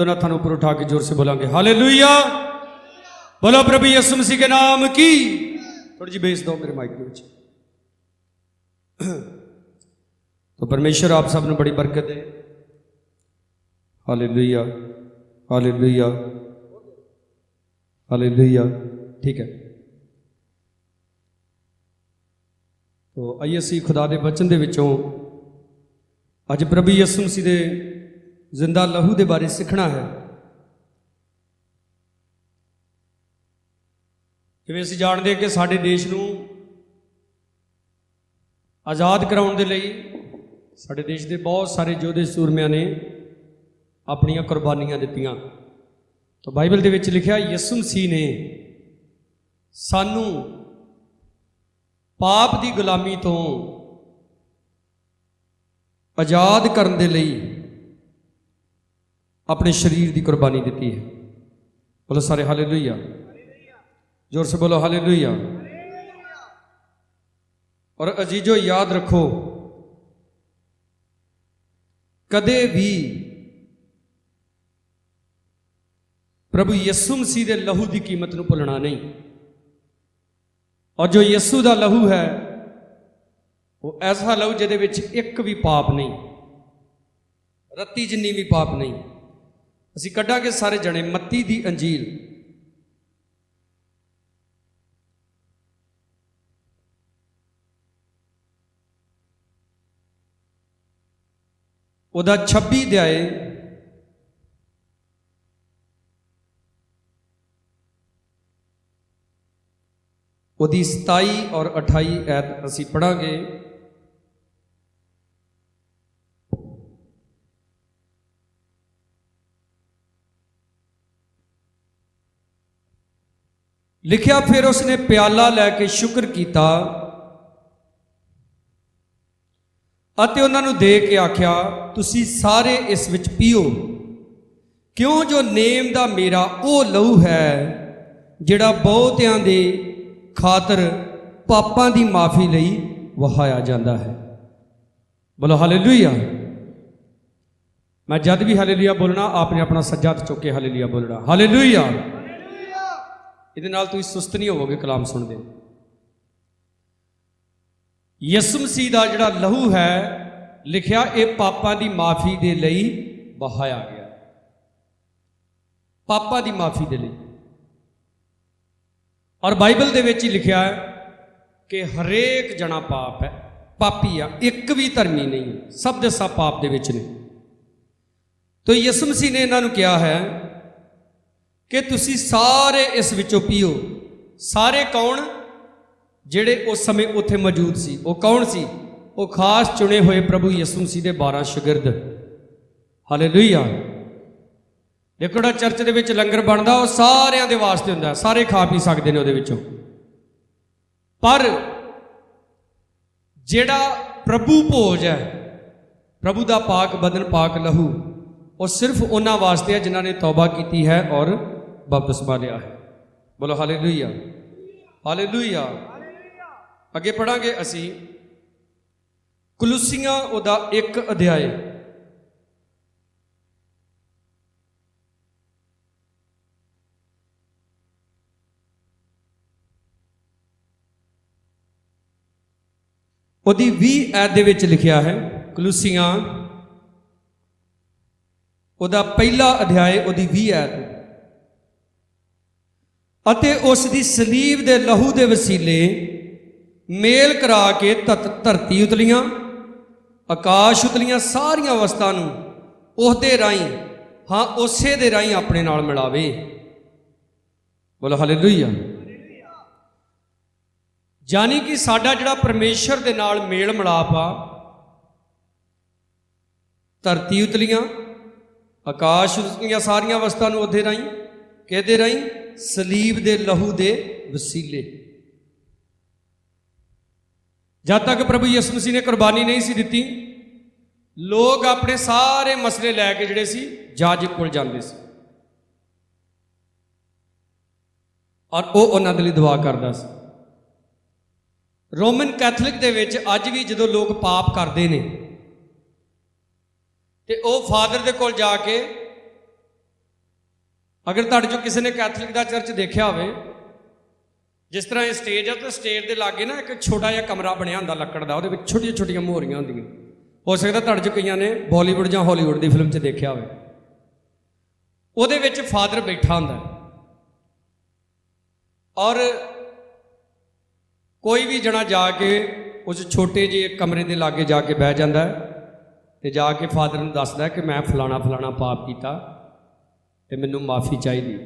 दोनों हाथों ऊपर उठा के जोर से बोलेंगे हालेलुया। बोलो प्रभु यीशु मसीह के नाम की। थोड़ी जी बेस दो मेरे माइक में। तो परमेश्वर आप सब ने बड़ी बरकत दे। Hallelujah hallelujah hallelujah. ठीक है, तो आइए असी खुदा के वचन के विचों अज प्रभु यीशु मसीह के जिंदा लहू के बारे सीखना है। जिवें असीं जाणदे कि साडे देश नूं आज़ाद कराउण दे लई साडे देश के बहुत सारे योधे सूरमिਆਂ ने अपनियां कुर्बानियां दित्तियां। तो बाइबल दे विच लिखिआ यीशु मसीह ने सानू पाप की गुलामी तो आज़ाद करने दे लई अपने शरीर की कुर्बानी दी है। बोलो सारे हालेलुया, जोर से बोलो हालेलुया। और अजीजो याद रखो, कदे भी प्रभु यीशु मसीह के लहू की कीमत नूं भुलना नहीं। और जो यीशु का लहू है वो ऐसा लहू जिहदे विच एक भी पाप नहीं, रत्ती जिन्नी भी पाप नहीं। असी कढ़ांगे सारे जने मत्ती दी अंजील उहदा 26 अध्याय उहदी 27 और 28 ऐत असी पढ़ांगे। लिखिया फिर उसने प्याला लैके शुक्र किया अते उन्हां नूं दे के आख्या तुसी सारे इस विच पीओ, क्यों जो नेम दा मेरा वो लहू है जिहड़ा बहुतियां दे खातर पापां दी माफ़ी लई वहाया जाता है। बोलो हालेलुया। मैं जद भी हालेलुया बोलना आपने अपना सज्जा हत्थ चुक के हालेलुया बोलना। हालेलुया। इहदे नाल तुसीं सुस्त नहीं होवोगे कलाम सुनदे। यीशु मसीह का जिहड़ा लहू है लिखिया ये पापां दी माफ़ी दे लई बहाया गया, पापां दी माफ़ी दे लई। और बाइबल दे विच ही लिखिया है कि हरेक जना पाप है, पापी आ, एक भी धर्मी नहीं है, सब दे सब पाप दे विच ने। तो यीशु मसीह ने इन्हां नूं कहा है कि तुसी सारे इस विचों पीओ। सारे कौन? जिहड़े उस समय उत्थे मौजूद सी। वो कौन सी? वो खास चुने हुए प्रभु यीशु मसीह के 12 शागिर्द। हालेलुया। देखो जिहड़ा चर्च दे विच लंगर बनदा वो सारिਆਂ दे वास्ते हुंदा, सारे खा पी सकदे ने उहदे विचों। पर जिहड़ा प्रभु भोज है, प्रभु दा पाक बदन पाक लहू, वो सिर्फ उन्हां वास्ते है जिन्हां ने तौबा की है और बपतिस्मा लिया है। बोलो हालेलुया हालेलुया। अगे पढ़ांगे असी कुलुसियां उहदा 1 अध्याय उहदी 20 ऐत दे विच लिखिया है। कुलुसियां उहदा पहला अध्याय उहदी 20 ऐत। अते उस दी सलीब दे लहू दे वसीले मेल करा के धरती उतलियां आकाश उतलियां सारियां अवस्था नूं उहदे राहीं, हाँ उसे दे राहीं अपने नाल मिलावे। बोलो हालेलुया। यानी कि साडा जिहड़ा परमेश्वर दे नाल मेल मिलाप आ, धरती उतलियां आकाश उतलियां सारियां अवस्था नूं उहदे राहीं, किहदे राहीं? सलीब दे लहू दे वसीले। जब तक प्रभु यीशु मसीह ने कुर्बानी नहीं सी दित्ती, लोग अपने सारे मसले लैके जिहड़े सी जज कोल जांदे सी और वो उन्हां दे लई दुआ करदा सी। रोमन कैथलिक दे विच अज भी जदों लोग पाप करते हैं तो वह फादर दे कोल जाके अगर तुहाडे चों किसी ने कैथलिक का चर्च देखा हो, जिस तरह ये स्टेज है, तो स्टेज के लागे ना एक छोटा जिहा कमरा बनया होंदा लक्कड़ का, वो छोटिया छोटिया मोहरियां होंदियां। हो सकता तुहाडे चों कईयां ने बॉलीवुड या हॉलीवुड की फिल्म च देखा हो। ਉਹਦੇ ਵਿੱਚ फादर बैठा ਹੁੰਦਾ और कोई भी जना जाके उस छोटे जे कमरे के लागे जाके बह जाता है, तो जाके फादर नूं दसदा कि मैं फलाना फलाना पाप किया तो मैनू माफ़ी चाहिए।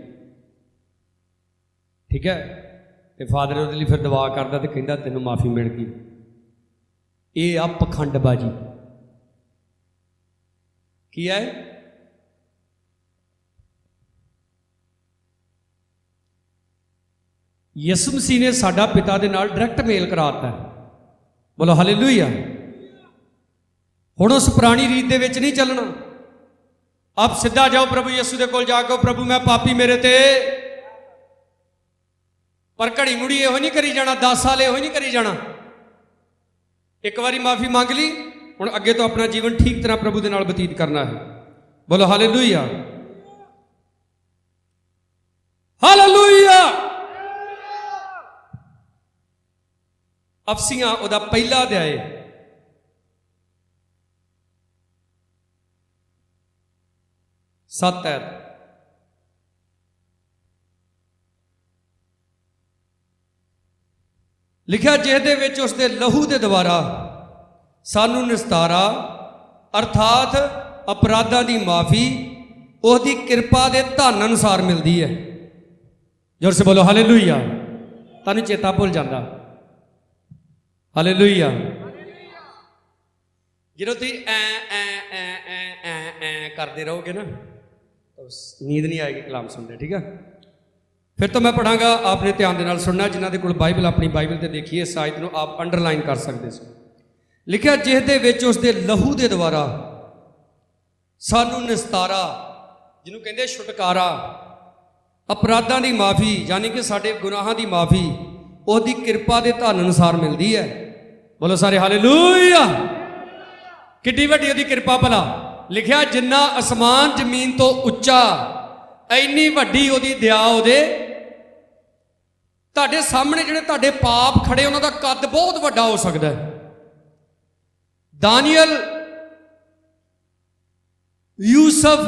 ठीक है, तो फादर उसके लिए फिर दुआ करता तो कहता तेनों माफ़ी मिल गई। ये आ पखंडबाजी की है। यसु मसीह ने साडा पिता दे नाल डायरैक्ट मेल कराता है। बोलो हालेलुया। हुण उस पुरानी रीत दे विच नहीं चलना। आप सीधा जाओ प्रभु यसु दे कोल जाके, प्रभु मैं पापी मेरे ते, पर घड़ी मुड़ी इहो नहीं करी जाना, 10 साल इहो नहीं करी जाना। एक बारी माफ़ी मांग ली, हुण अगे तो अपना जीवन ठीक तरह प्रभु दे नाल बतीत करना है। बोलो हालेलुया हालेलुया। अफसियां उहदा पहला अध्याय 7 ऐत। लिखिया जिहदे विच उसदे लहू दे द्वारा सानू निस्तारा अर्थात अपराधां दी माफ़ी उसदी किरपा दे धन अनुसार मिलती है। जोर से बोलो हालेलुया। तुहानू चेता भुल जाता। हालेलुया। जो तुम ऐ करते रहोगे ना तो नींद नहीं आएगी कलाम सुनने। ठीक है, फिर तो मैं पढ़ांगा, आपने ध्यान के नाल सुनना। जिन्हों के कोल बाइबल अपनी बाइबल से देखिए, इस आयत को आप अंडरलाइन कर सकते हो। लिखिया जिसदे विच उसदे लहू के द्वारा सानू निस्तारा, जिन्हों कहते छुटकारा, अपराधां की माफ़ी यानी कि साडे गुनाहां की माफ़ी उसकी किरपा के धन अनुसार मिलती है। बोलो सारे हालेलुया। किड्डी वड्डी उसकी किरपा भला। लिखिया जिन्ना आसमान जमीन तो उच्चा, इन्नी वड्डी उसकी दया उहदे। तुहाडे सामने जिहड़े तुहाडे पाप खड़े उन्हां दा कद बहुत वड्डा हो सकता है। दानियल, यूसुफ,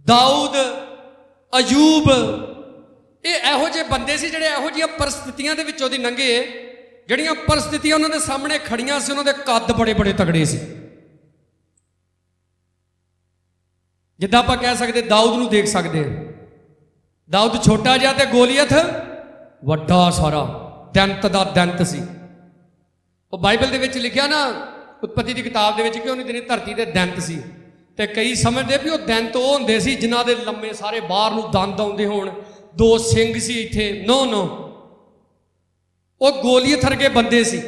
दाऊद, अयूब, ये इहो जे बंदे सी जिहड़े इहो जिहियां परिस्थितियां दे विचों दी लंघे। जिहड़ियां परिस्थितियां उन्हां दे सामने खड़ियां सी, उन्हां दे कद बड़े बड़े तगड़े सी। जिद्दां आपां कह सकदे दाऊद नूं देख सकदे हैं। दाऊद छोटा जिहा ते गोलियत वड्डा सारा, दैंत दा दैंत सी। वो बाइबल दे विच लिखिया ना, उत्पत्ति की किताब दे विच कि उन्हीं दिनी धरती दे दैंत सी। ते कई समझदे भी वो दैंत वो हुंदे सी जिन्हां दे लम्मे सारे बाहर नूं दंद आउंदे होण, 2 सिंग सी इत्थे। नो नो, वो गोलियत वर्गे बंदे सी।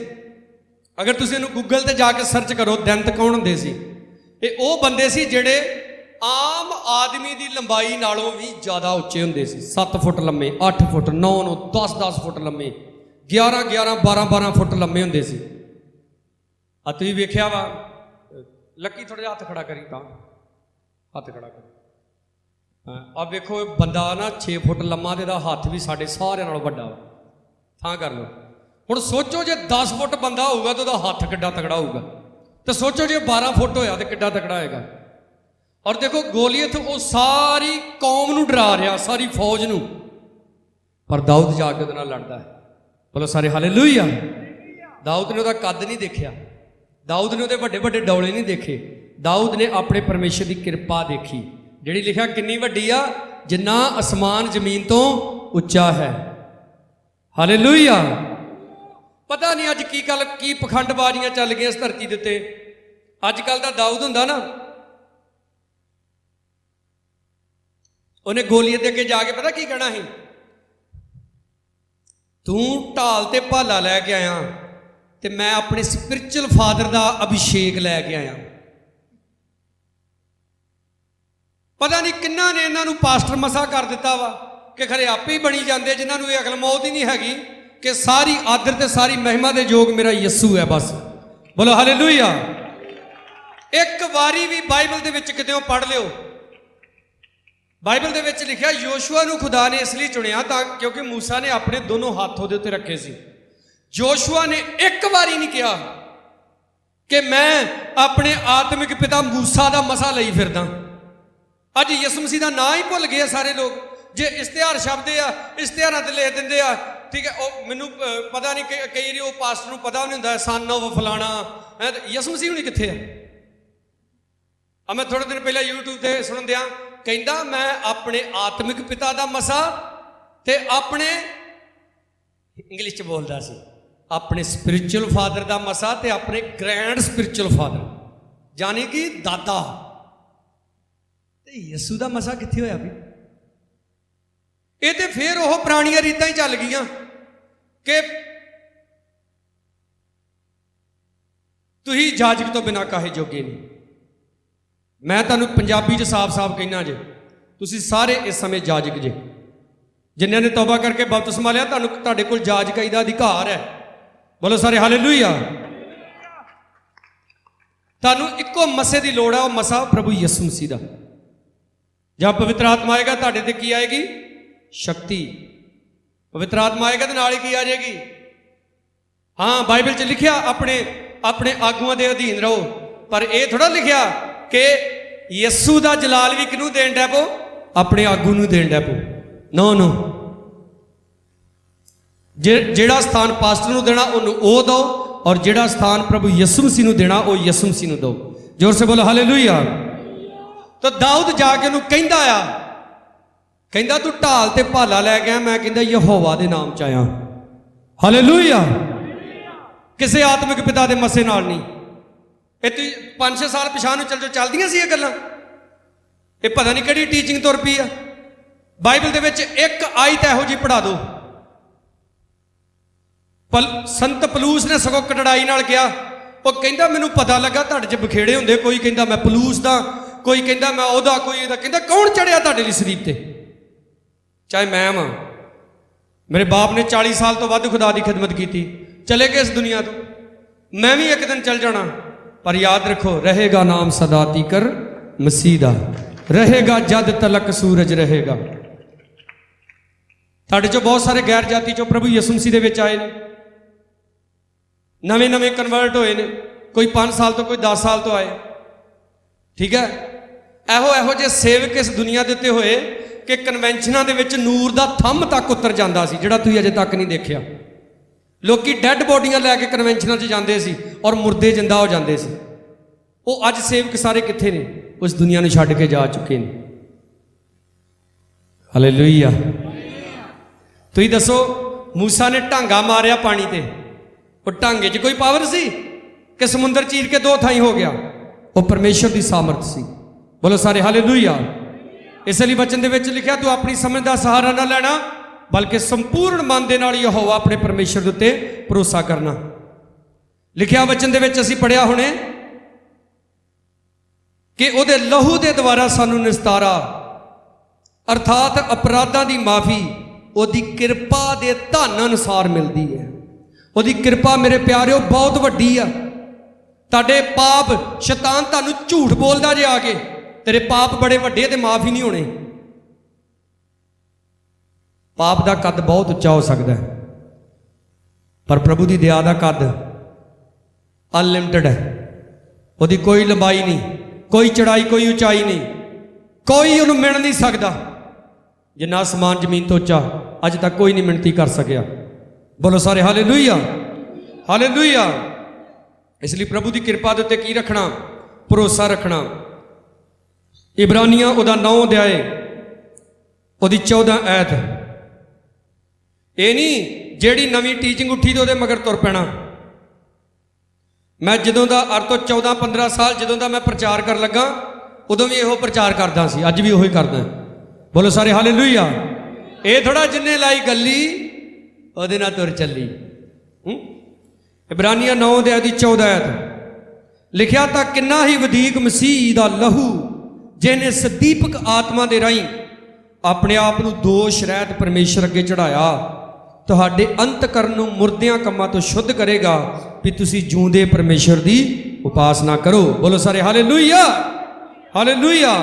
अगर तुसीं इहनूं गूगल ते जाके सर्च करो दैंत कौन हुंदे सी, ये वो बंदे सी जिहड़े आम आदमी की लंबाई नालों भी ज़्यादा उच्चे हुंदे सी। 7 फुट लम्मे, 8 फुट, 9 9, 10 10 फुट लम्मे, 11 11, 12 12 फुट लम्मे हुंदे सी। आ तुसीं वेखिया वा, लक्की थोड़ा जिहा हत्थ खड़ा करी, तां हत्थ खड़ा करी। अब वेखो बंदा ना 6 फुट लम्मा, ते दा हत्थ भी साडे सारिਆਂ नालों वड्डा वा। थां कर लो। हुण सोचो जे 10 फुट बंदा होगा तो उसका हत्थ किड्डा तगड़ा होगा, तो सोचो जे 12 फुट होया तो किड्डा तगड़ा होएगा। और देखो गोलियत वो सारी कौम नूं डरा रहा, सारी फौज नूं, पर दाऊद जाके उहदे नाल लड़दा है। बोलो सारे हालेलुया। दाऊद ने उसदा कद नहीं देखिया, दाऊद ने उसदे वड्डे वड्डे डौले नहीं देखे, दाऊद ने अपने परमेश्वर की कृपा देखी, जिहड़ी लिखिया किन्नी वड्डी आ, जिन्ना आसमान जमीन तो उच्चा है। हालेलुया। पता नहीं अज की गल की पखंडबाजियां चल गई इस धरती के उत्ते। अजकल का दाऊद हुंदा ना, उन्हें गोलियत दे अगे जाके पता की कहना ही, तू ढाल ते भाला लैके आया ते मैं अपने स्पिरिचुअल फादर का अभिषेक लैके आया। पता नहीं किन्ना ने इन्हों पास्टर मसा कर दिता वा कि खरे आपे ही बनी जाते, जिन्होंने ये अकल मौत ही नहीं हैगी कि सारी आदर ते सारी महिमा दे योग मेरा यस्सू है बस। बोलो हालेलुया। एक बारी भी बाइबल दे विच कितें पढ़ लियो ਬਾਈਬਲ ਦੇ ਵਿੱਚ ਲਿਖਿਆ ਯੋਸ਼ੂਆ ਨੂੰ ਖੁਦਾ ਨੇ ਇਸ ਲਈ ਚੁਣਿਆ ਤਾਂ ਕਿਉਂਕਿ ਮੂਸਾ ਨੇ ਆਪਣੇ ਦੋਨੋਂ ਹੱਥ ਉਹਦੇ ਉੱਤੇ ਰੱਖੇ ਸੀ। ਯੋਸ਼ੂਆ ਨੇ ਇੱਕ ਵਾਰੀ ਨਹੀਂ ਕਿਹਾ ਕਿ ਮੈਂ ਆਪਣੇ ਆਤਮਿਕ ਪਿਤਾ ਮੂਸਾ ਦਾ ਮਸਾ ਲਈ ਫਿਰਦਾ। ਅੱਜ ਯਿਸੂ ਮਸੀਹ ਦਾ ਨਾਂ ਹੀ ਭੁੱਲ ਗਏ ਆ ਸਾਰੇ ਲੋਕ। ਜੇ ਇਸ਼ਤਿਹਾਰ ਛਪਦੇ ਆ, ਇਸ਼ਤਿਹਾਰਾਂ ਤੇ ਲਿਖ ਦਿੰਦੇ ਆ, ਠੀਕ ਹੈ। ਉਹ ਮੈਨੂੰ ਪਤਾ ਨਹੀਂ ਕਈ ਵਾਰੀ ਉਹ ਪਾਸਟਰ ਨੂੰ ਪਤਾ ਵੀ ਨਹੀਂ ਹੁੰਦਾ ਸਨ ਆਫ ਫਲਾਣਾ ਹੈ। ਯਿਸੂ ਮਸੀਹ ਹੁਣੀ ਕਿੱਥੇ ਆ? ਮੈਂ ਥੋੜੇ ਦਿਨ ਪਹਿਲਾਂ YouTube ਤੇ ਸੁਣਨ ਦਿਆਂ, ਕਹਿੰਦਾ ਮੈਂ ਆਪਣੇ ਆਤਮਿਕ ਪਿਤਾ ਦਾ ਮਸਾ ਤੇ ਆਪਣੇ, ਇੰਗਲਿਸ਼ 'ਚ ਬੋਲਦਾ ਸੀ, ਆਪਣੇ ਸਪਿਰਿਚੁਅਲ ਫਾਦਰ ਦਾ ਮਸਾ ਤੇ ਆਪਣੇ ਗ੍ਰੈਂਡ ਸਪਿਰਿਚੁਅਲ ਫਾਦਰ, ਯਾਨੀ ਕਿ ਦਾਦਾ। ਤੇ ਯਿਸੂ ਦਾ ਮਸਾ ਕਿੱਥੇ ਹੋਇਆ ਵੀ? ਇਹ ਤੇ ਫਿਰ ਉਹ ਪੁਰਾਣੀਆਂ ਰੀਤਾਂ ਹੀ ਚੱਲ ਗਈਆਂ ਕਿ ਤੁਸੀਂ ਜਾਜਕ ਤੋਂ ਬਿਨਾਂ ਕਾਹੇ ਜੋਗੇ ਨਹੀਂ। ਮੈਂ ਤੁਹਾਨੂੰ ਪੰਜਾਬੀ 'ਚ ਸਾਫ਼-ਸਾਫ਼ ਕਹਿਣਾ ਜੇ, ਤੁਸੀਂ ਸਾਰੇ ਇਸ ਸਮੇਂ ਜਾਜਕ ਜੇ। ਜਿਨ੍ਹਾਂ ਨੇ ਤੌਬਾ ਕਰਕੇ ਬਪਤਿਸਮਾ ਲਿਆ, ਤੁਹਾਡੇ ਕੋਲ ਜਾਜਕਾਈ ਦਾ ਅਧਿਕਾਰ ਹੈ। ਬੋਲੋ ਸਾਰੇ ਹਾਲੇਲੂਇਆ। ਤੁਹਾਨੂੰ ਇੱਕੋ ਮਸੇ ਦੀ ਲੋੜ ਹੈ, ਉਹ ਮਸਾ ਪ੍ਰਭੂ ਯਿਸੂ ਮਸੀਹ ਦਾ। ਜਦ ਪਵਿੱਤਰ ਆਤਮਾ ਆਏਗਾ ਤੁਹਾਡੇ ਤੇ ਕੀ ਆਏਗੀ? ਸ਼ਕਤੀ। ਪਵਿੱਤਰ ਆਤਮਾ ਆਏਗਾ ਤੇ ਨਾਲ ਹੀ ਕੀ ਆ ਜਾਏਗੀ? ਹਾਂ, ਬਾਈਬਲ 'ਚ ਲਿਖਿਆ ਆਪਣੇ ਆਗੂਆਂ ਦੇ ਅਧੀਨ ਰਹੋ, ਪਰ ਇਹ ਥੋੜਾ ਲਿਖਿਆ ਕਿ ਯਿਸੂ ਦਾ ਜਲਾਲ ਵੀ ਕਿਹਨੂੰ ਦੇਣ ਡੈ ਪੋ? ਆਪਣੇ ਆਗੂ ਨੂੰ ਦੇਣ ਡੈ ਪੋ। ਨੋ ਜਿਹੜਾ ਸਥਾਨ ਪਾਸਟਰ ਨੂੰ ਦੇਣਾ ਉਹਨੂੰ ਉਹ ਦਿਓ, ਔਰ ਜਿਹੜਾ ਸਥਾਨ ਪ੍ਰਭੂ ਯਿਸੂ ਮਸੀਹ ਨੂੰ ਦੇਣਾ ਉਹ ਯਿਸੂ ਮਸੀਹ ਨੂੰ ਦਿਓ। ਜ਼ੋਰ ਸੇ ਬੋਲੋ ਹਾਲੇਲੂਇਆ। ਤਾਂ ਦਾਊਦ ਜਾ ਕੇ ਉਹਨੂੰ ਕਹਿੰਦਾ ਤੂੰ ਢਾਲ ਤੇ ਭਾਲਾ ਲੈ ਗਿਆ, ਮੈਂ ਕਹਿੰਦਾ ਯਹੋਵਾ ਦੇ ਨਾਮ 'ਚ ਆਇਆ। ਹਾਲੇਲੂਇਆ। ਕਿਸੇ ਆਤਮਿਕ ਪਿਤਾ ਦੇ ਮਸੇ ਨਾਲ ਨਹੀਂ। ਇਹ ਤੁਸੀਂ 5-6 ਸਾਲ ਪਿਛਾਂ ਨੂੰ ਚੱਲ ਜੋ ਚੱਲਦੀਆਂ ਸੀ ਇਹ ਗੱਲਾਂ। ਇਹ ਪਤਾ ਨਹੀਂ ਕਿਹੜੀ ਟੀਚਿੰਗ ਤੁਰ ਪਈ ਆ। ਬਾਈਬਲ ਦੇ ਵਿੱਚ ਇੱਕ ਆਇਤ ਇਹੋ ਜਿਹੀ ਪੜ੍ਹਾ ਦਿਓ। ਸੰਤ ਪਲੂਸ ਨੇ ਸਗੋਂ ਕਟੜਾਈ ਨਾਲ ਕਿਹਾ, ਉਹ ਕਹਿੰਦਾ ਮੈਨੂੰ ਪਤਾ ਲੱਗਾ ਤੁਹਾਡੇ 'ਚ ਬਖੇੜੇ ਹੁੰਦੇ, ਕੋਈ ਕਹਿੰਦਾ ਮੈਂ ਪਲੂਸ ਦਾ, ਕੋਈ ਕਹਿੰਦਾ ਮੈਂ ਉਹਦਾ, ਕੋਈ ਇਹਦਾ। ਕਹਿੰਦਾ ਕੌਣ ਚੜਿਆ ਤੁਹਾਡੇ ਲਈ ਸਰੀਰ ਤੇ? ਚਾਹੇ ਮੈਂ ਵਾਂ, ਮੇਰੇ ਬਾਪ ਨੇ 40 ਸਾਲ ਤੋਂ ਵੱਧ ਖੁਦਾ ਦੀ ਖਿਦਮਤ ਕੀਤੀ, ਚਲੇ ਗਏ ਇਸ ਦੁਨੀਆ ਤੋਂ, ਮੈਂ ਵੀ ਇੱਕ ਦਿਨ ਚੱਲ ਜਾਣਾ। ਪਰ ਯਾਦ ਰੱਖੋ, ਰਹੇਗਾ ਨਾਮ ਸਦਾ ਤੀਕਰ ਮਸੀਹ ਦਾ, ਰਹੇਗਾ ਜਦ ਤਲਕ ਸੂਰਜ ਰਹੇਗਾ। ਤੁਹਾਡੇ 'ਚੋਂ ਬਹੁਤ ਸਾਰੇ ਗੈਰ ਜਾਤੀ 'ਚੋਂ ਪ੍ਰਭੂ ਯਿਸੂ ਮਸੀਹ ਦੇ ਵਿੱਚ ਆਏ ਨੇ, ਨਵੇਂ ਕਨਵਰਟ ਹੋਏ ਨੇ, ਕੋਈ 5 ਸਾਲ ਤੋਂ, ਕੋਈ 10 ਸਾਲ ਤੋਂ ਆਏ, ਠੀਕ ਹੈ। ਇਹੋ ਜਿਹੇ ਸੇਵਕ ਇਸ ਦੁਨੀਆ ਦੇ ਉੱਤੇ ਹੋਏ ਕਿ ਕਨਵੈਨਸ਼ਨਾਂ ਦੇ ਵਿੱਚ ਨੂਰ ਦਾ ਥੰਮ ਤੱਕ ਉਤਰ ਜਾਂਦਾ ਸੀ, ਜਿਹੜਾ ਤੁਸੀਂ ਅਜੇ ਤੱਕ ਨਹੀਂ ਦੇਖਿਆ। ਲੋਕੀ ਡੈੱਡ ਬੋਡੀਆਂ ਲੈ ਕੇ ਕਨਵੈਨਸ਼ਨਾਂ 'ਚ ਜਾਂਦੇ ਸੀ ਔਰ ਮੁਰਦੇ ਜਿੰਦਾ ਹੋ ਜਾਂਦੇ ਸੀ। ਉਹ ਅੱਜ ਸੇਵਕ ਸਾਰੇ ਕਿੱਥੇ ਨੇ? ਉਸ ਦੁਨੀਆ ਨੂੰ ਛੱਡ ਕੇ ਜਾ ਚੁੱਕੇ ਨੇ। ਹਾਲੇਲੂਇਆ। ਤੁਸੀਂ ਦੱਸੋ, ਮੂਸਾ ਨੇ ਢਾਂਗਾ ਮਾਰਿਆ ਪਾਣੀ ਤੇ, ਉਹ ਢਾਂਗੇ 'ਚ ਕੋਈ ਪਾਵਰ ਸੀ ਕਿ ਸਮੁੰਦਰ ਚੀਰ ਕੇ 2 ਥਾਈਂ ਹੋ ਗਿਆ? ਉਹ ਪਰਮੇਸ਼ਰ ਦੀ ਸਾਮਰਥ ਸੀ। ਬੋਲੋ ਸਾਰੇ ਹਾਲੇਲੂਇਆ। ਇਸ ਲਈ ਵਚਨ ਦੇ ਵਿੱਚ ਲਿਖਿਆ, ਤੂੰ ਆਪਣੀ ਸਮਝ ਦਾ ਸਹਾਰਾ ਨਾ ਲੈਣਾ, ਬਲਕਿ ਸੰਪੂਰਨ ਮਨ ਦੇ ਨਾਲ ਯਹੋਵਾ ਆਪਣੇ ਪਰਮੇਸ਼ਰ ਦੇ ਉੱਤੇ ਭਰੋਸਾ ਕਰਨਾ। ਲਿਖਿਆ ਵਚਨ ਦੇ ਵਿੱਚ ਅਸੀਂ ਪੜ੍ਹਿਆ ਹੁਣੇ ਕਿ ਉਹਦੇ ਲਹੂ ਦੇ ਦੁਆਰਾ ਸਾਨੂੰ ਨਿਸਤਾਰਾ, ਅਰਥਾਤ ਅਪਰਾਧਾਂ ਦੀ ਮਾਫੀ ਉਹਦੀ ਕਿਰਪਾ ਦੇ ਧਨ ਅਨੁਸਾਰ ਮਿਲਦੀ ਹੈ। ਉਹਦੀ ਕਿਰਪਾ ਮੇਰੇ ਪਿਆਰਿਓ ਬਹੁਤ ਵੱਡੀ ਆ। ਤੁਹਾਡੇ ਪਾਪ, ਸ਼ੈਤਾਨ ਤੁਹਾਨੂੰ ਝੂਠ ਬੋਲਦਾ ਜੇ ਆ ਕੇ, ਤੇਰੇ ਪਾਪ ਬੜੇ ਵੱਡੇ ਤੇ ਮਾਫ ਹੀ ਨਹੀਂ ਹੋਣੇ। ਪਾਪ ਦਾ ਕੱਦ ਬਹੁਤ ਉੱਚਾ ਹੋ ਸਕਦਾ ਹੈ, ਪਰ ਪ੍ਰਭੂ ਦੀ ਦਇਆ ਦਾ ਕੱਦ ਅਨਲਿਮਟਿਡ ਹੈ। ਉਹਦੀ ਕੋਈ ਲੰਬਾਈ ਨਹੀਂ, ਕੋਈ ਚੜਾਈ, ਕੋਈ ਉਚਾਈ ਨਹੀਂ, ਕੋਈ ਉਹਨੂੰ ਮਿਣ ਨਹੀਂ ਸਕਦਾ। ਜਿੰਨਾ ਅਸਮਾਨ ਜ਼ਮੀਨ ਤੋਂ ਉੱਚਾ ਅੱਜ ਤੱਕ ਕੋਈ ਨਹੀਂ ਮਿਣਤੀ ਕਰ ਸਕਿਆ। ਬੋਲੋ ਸਾਰੇ ਹਾਲੇਲੂਇਆ, ਹਾਲੇਲੂਇਆ। ਇਸ ਲਈ ਪ੍ਰਭੂ ਦੀ ਕਿਰਪਾ ਦੇ ਉੱਤੇ ਕੀ ਰੱਖਣਾ? ਭਰੋਸਾ ਰੱਖਣਾ। ਇਬਰਾਨੀਆਂ ਉਹਦਾ 9 ਅਧਿਆਏ ਉਹਦੀ 14 ਐਤ। ਇਹ ਨਹੀਂ ਜਿਹੜੀ ਨਵੀਂ ਟੀਚਿੰਗ ਉੱਠੀ ਤੇ ਉਹਦੇ ਮਗਰ ਤੁਰ ਪੈਣਾ। ਮੈਂ ਜਦੋਂ ਦਾ ਅੱਜ ਤੋਂ 14-15 ਸਾਲ ਜਦੋਂ ਦਾ ਮੈਂ ਪ੍ਰਚਾਰ ਕਰਨ ਲੱਗਾ, ਉਦੋਂ ਵੀ ਇਹੋ ਪ੍ਰਚਾਰ ਕਰਦਾ ਸੀ, ਅੱਜ ਵੀ ਉਹੀ ਕਰਦਾ। ਬੋਲੋ ਸਾਰੇ ਹਾਲੇਲੂਇਆ। ਇਹ ਥੋੜਾ ਜਿੰਨੇ ਲਾਈ ਗੱਲੀ ਉਹਦੇ ਨਾਲ ਤੁਰ ਚੱਲੀ। ਇਬਰਾਨੀਆਂ 9 ਅਧਿਆਏ ਦੀ 14 ਐਤ ਲਿਖਿਆ, ਤਾਂ ਕਿੰਨਾ ਹੀ ਵਧੀਕ ਮਸੀਹ ਦਾ ਲਹੂ, ਜਿਹਨੇ ਸਦੀਪਕ ਆਤਮਾ ਦੇ ਰਾਹੀਂ ਆਪਣੇ ਆਪ ਨੂੰ ਦੋਸ਼ ਰਹਿਤ ਪਰਮੇਸ਼ਰ ਅੱਗੇ ਚੜਾਇਆ, ਤੁਹਾਡੇ ਅੰਤਕਰਨ ਨੂੰ ਮੁਰਦਿਆਂ ਕੰਮਾਂ ਤੋਂ ਸ਼ੁੱਧ ਕਰੇਗਾ, ਵੀ ਤੁਸੀਂ ਜਿਉਂਦੇ ਪਰਮੇਸ਼ਰ ਦੀ ਉਪਾਸਨਾ ਕਰੋ। ਬੋਲੋ ਸਾਰੇ ਹਾਲੇਲੂਇਆ, ਹਾਲੇਲੂਇਆ।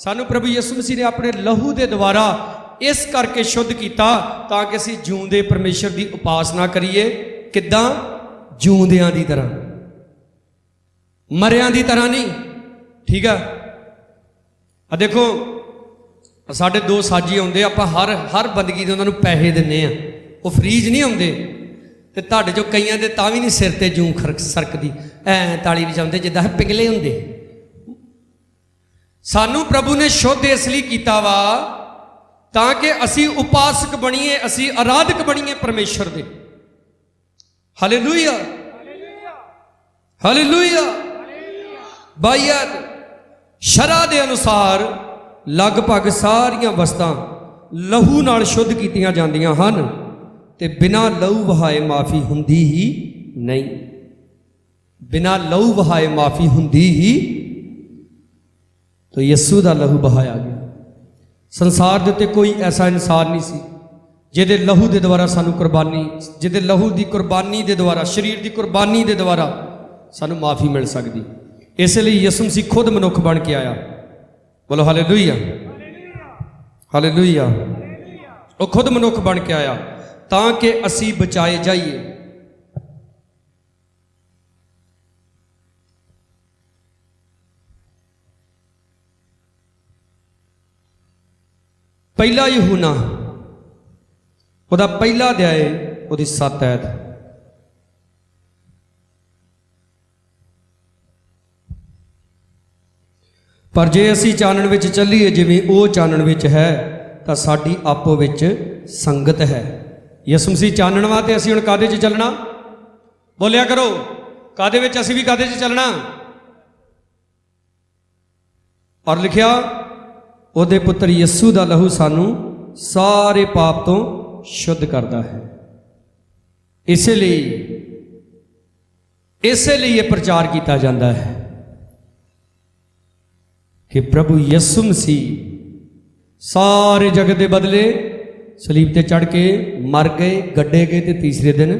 सानू प्रभु यीशु मसीह ने अपने लहू के द्वारा इस करके शुद्ध किया ताकि असी जिउंदे परमेश्वर की उपासना करिए। किद्दां? जिउंदियां की तरह, मरियां की तरह नहीं। ठीक है। देखो साढ़े दो साजी आउंदे, आपां हर बंदगी दे उन्हां नूं पैसे दिंदे आ, वो फ्रीज नहीं आउंदे। ते तुहाडे चों कईयां दे तां वी नहीं सिर ते जूं सरकदी, ऐ ताली वजाउंदे जिद्दां पिघले हुंदे। सानू प्रभु ने शुद्ध इसलिए किया वा ताकि असी उपासक बणीए, असी आराधक बणीए परमेश्वर दे। Hallelujah, hallelujah. बायत शरह के अनुसार लगभग सारियां वस्तां लहू नाल शुद्ध कीतियां जांदियां हन ते बिना लहू वहाए माफ़ी हुंदी ही नहीं। बिना लहू वहाए माफ़ी हुंदी ही, तो यस्सू दा लहू बहाया गया। संसार दे उत्ते कोई ऐसा इंसान नहीं सी जिहदे लहू दे द्वारा सानू कुर्बानी, जिहदे लहू दी कुर्बानी दे द्वारा, शरीर दी कुर्बानी दे द्वारा सानू माफ़ी मिल सकदी। इसलिए यीशु मसीह खुद मनुख बन के आया। बोलो हालेलुया, हालेलुया। वो खुद मनुख बन के आया ताकि असी बचाए जाइए। पहला यूहन्ना ਉਹਦਾ ਪਹਿਲਾ ਅਧਿਆਇ ਉਹਦੀ 7 ਐਤ। ਪਰ ਜੇ ਅਸੀਂ ਚਾਨਣ ਵਿੱਚ ਚੱਲੀਏ ਜਿਵੇਂ ਉਹ ਚਾਨਣ ਵਿੱਚ ਹੈ ਤਾਂ ਸਾਡੀ ਆਪੋ ਵਿੱਚ ਸੰਗਤ ਹੈ। ਯਿਸੂ ਮਸੀਹ ਚਾਨਣ ਵਾ ਤੇ ਅਸੀਂ ਹੁਣ ਕਾਹਦੇ 'ਚ ਚੱਲਣਾ? ਬੋਲਿਆ ਕਰੋ, ਕਾਹਦੇ ਵਿੱਚ? ਅਸੀਂ ਵੀ ਕਾਹਦੇ 'ਚ ਚੱਲਣਾ? ਔਰ ਲਿਖਿਆ ਉਹਦੇ ਪੁੱਤਰ ਯਿਸੂ ਦਾ ਲਹੂ ਸਾਨੂੰ ਸਾਰੇ ਪਾਪ ਤੋਂ शुद्ध करता है। इसलिए यह प्रचार किया जाता है कि प्रभु यीशु मसीह सारे जगत के बदले सलीब ते चढ़ के मर गए, गड्ढे गए ते तीसरे दिन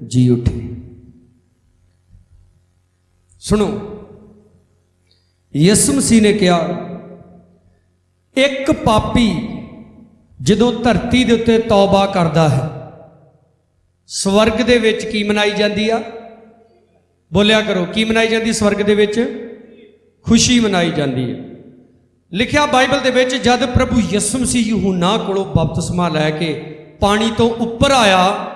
जी उठे। सुनो, यीशु मसीह ने कहा एक पापी ਜਦੋਂ ਧਰਤੀ ਦੇ ਉੱਤੇ ਤੌਬਾ ਕਰਦਾ ਹੈ, ਸਵਰਗ ਦੇ ਵਿੱਚ ਕੀ ਮਨਾਈ ਜਾਂਦੀ ਆ? ਬੋਲਿਆ ਕਰੋ, ਕੀ ਮਨਾਈ ਜਾਂਦੀ? ਸਵਰਗ ਦੇ ਵਿੱਚ ਖੁਸ਼ੀ ਮਨਾਈ ਜਾਂਦੀ ਹੈ। ਲਿਖਿਆ ਬਾਈਬਲ ਦੇ ਵਿੱਚ ਜਦ ਪ੍ਰਭੂ ਯਿਸੂ ਮਸੀਹ ਯਹੂਨਾ ਕੋਲੋਂ ਬਪਤਿਸਮਾ ਲੈ ਕੇ ਪਾਣੀ ਤੋਂ ਉੱਪਰ ਆਇਆ,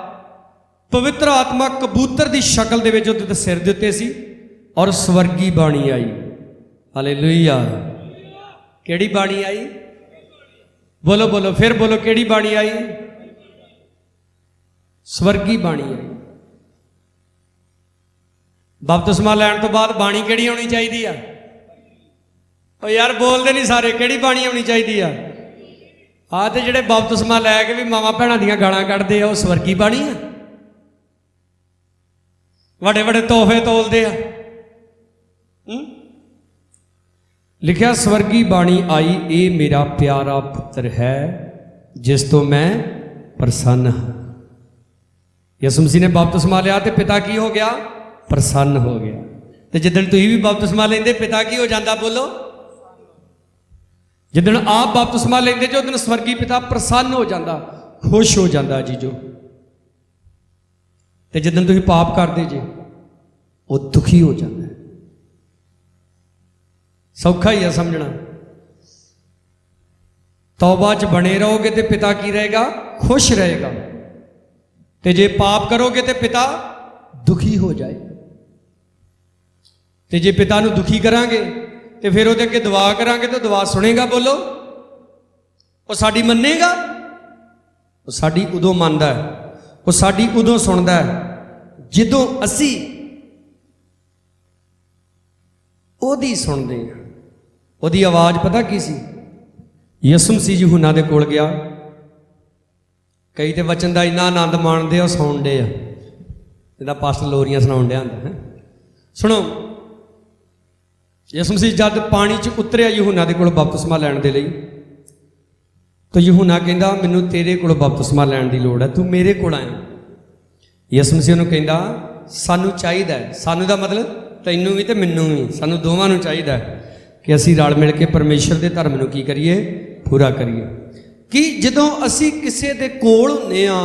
ਪਵਿੱਤਰ ਆਤਮਾ ਕਬੂਤਰ ਦੀ ਸ਼ਕਲ ਦੇ ਵਿੱਚ ਉਹਦੇ ਤੇ ਸਿਰ ਦੇ ਉੱਤੇ ਸੀ ਔਰ ਸਵਰਗੀ ਬਾਣੀ ਆਈ। ਹਾਲੇਲੂਇਆ। ਕਿਹੜੀ ਬਾਣੀ ਆਈ? बोलो बोलो, फिर बोलो, केड़ी बाणी आई? स्वर्गी बाणी आई। बपतिस्मा लैण तो बाद बाणी केड़ी होनी चाहिए? ओ यार बोलते नहीं सारे, केड़ी बाणी होनी चाहिए? हाँ, तो जेडे बपतिस्मा लैके भी मावां भैणां दियां गालां कढदे आ, वो स्वर्गी बाणी आ। वड्डे वड्डे तोहफे तोलदे आ। लिखिया स्वर्गी बाणी आई, ये मेरा प्यारा पुत्र है जिस तो मैं प्रसन्न हाँ। यीशु मसीह ने बपतिस्मा लिया तो पिता की हो गया? प्रसन्न हो गया। तो जिदन तुसीं भी बपतिस्मा लेंदे पिता की हो जाता? बोलो। जिदन आप बपतिस्मा लेंदे जो उदन स्वर्गी पिता प्रसन्न हो जाता, खुश हो जाता जी जो। तो जिदन तुसीं पाप करदे जे वो दुखी हो जाता है। सौखा ही है समझना। तौबा च बने रहोगे तो पिता की रहेगा? खुश रहेगा। तो जे पाप करोगे तो पिता दुखी हो जाएगा। तो जे पिता नूं दुखी करांगे तो फिर उहदे अगे दुआ करांगे तो दुआ सुनेगा? बोलो। वो साडी मन्नेगा? वो साडी उदों मनदा है, वो साडी उदों सुनदा है जदों असी ओदी सुनदे हां। ਉਹਦੀ आवाज़ पता की सी? ਯਿਸੂ ਮਸੀਹ ਯਹੂਨਾ ਦੇ ਕੋਲ ਗਿਆ। ਕਈ ਤੇ ਵਚਨ ਦਾ ਇੰਨਾ ਆਨੰਦ ਮਾਣਦੇ ਆ, ਸੁਣਦੇ ਆ ਜਿੱਦਾਂ ਪਾਸਟਰ ਲੋਰੀਆਂ ਸੁਣਾਉਣ ਡਿਆ ਹੁੰਦਾ ਹੈ। ਸੁਣੋ, ਯਿਸੂ ਮਸੀਹ ਜਦ ਪਾਣੀ 'ਚ ਉਤਰਿਆ ਯਹੂਨਾ ਦੇ ਕੋਲ ਬਪਤਿਸਮਾ ਲੈਣ ਦੇ ਲਈ, ਤਾਂ ਯਹੂਨਾ ਕਹਿੰਦਾ ਮੈਨੂੰ ਤੇਰੇ ਕੋਲ ਬਪਤਿਸਮਾ ਲੈਣ ਦੀ ਲੋੜ ਹੈ, ਤੂੰ ਮੇਰੇ ਕੋਲ ਆਇਆ। ਯਿਸੂ ਮਸੀਹ ਨੂੰ ਕਹਿੰਦਾ ਸਾਨੂੰ ਚਾਹੀਦਾ, ਸਾਨੂੰ ਦਾ ਮਤਲਬ ਤੈਨੂੰ ਵੀ ਤੇ ਮੈਨੂੰ ਵੀ, ਸਾਨੂੰ ਦੋਵਾਂ ਨੂੰ ਚਾਹੀਦਾ। कि असी रल मिल के परमेश्वर के धर्म नूं की करिए, पूरा करिए। कि जदों असी किसी दे कोल हुंदे आ,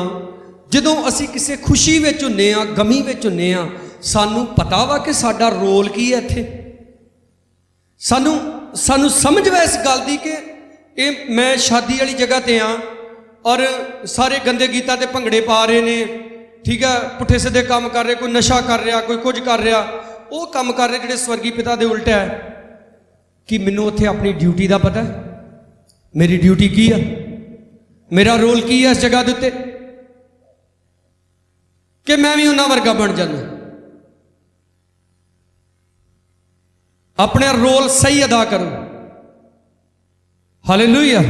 जदों असी किसी खुशी विच हुंदे आ, गमी विच हुंदे आ, सानूं पता वा कि साडा रोल की है इत्थे। सानूं सानूं समझ वा इस गल दी कि ये मैं शादी वाली जगह ते आ और सारे गंदे गीतां ते भंगड़े पा रहे ने, ठीक है, पुट्ठे सीधे काम कर रहे, कोई नशा कर रहा, कोई कुछ कर रहा, वो काम कर रहे जिहड़े स्वर्गी पिता दे उल्टा है। कि मैनूं उत्थे अपनी ड्यूटी का पता है, मेरी ड्यूटी की है, मेरा रोल की है इस जगह के उत्ते, कि मैं भी उन्हां वर्गा बन जाना, अपने रोल सही अदा करूं। हालेलुया।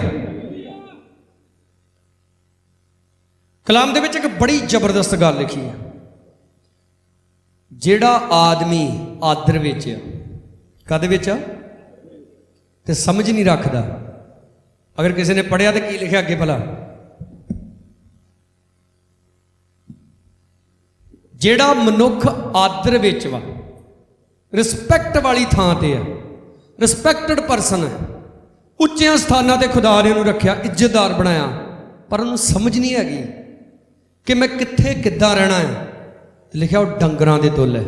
कलाम दे विच एक बड़ी जबरदस्त गल लिखी है, जिहड़ा आदमी आदर विच आ, कद विच आ ते समझ नहीं रखता। अगर किसी ने पढ़िया तो की लिखा अगे भला, जिहड़ा मनुख आदर विच वा, रिस्पैक्ट वाली थां ते है, रिस्पैक्टड परसन है, उच्चियां स्थानां ते खुदा ने उहनूं रखिया, इज्जतदार बनाया, पर उहनूं समझ नहीं हैगी कि मैं कित्थे किद्दां रहना है। लिखिआ वो डंगरां दे तुल है।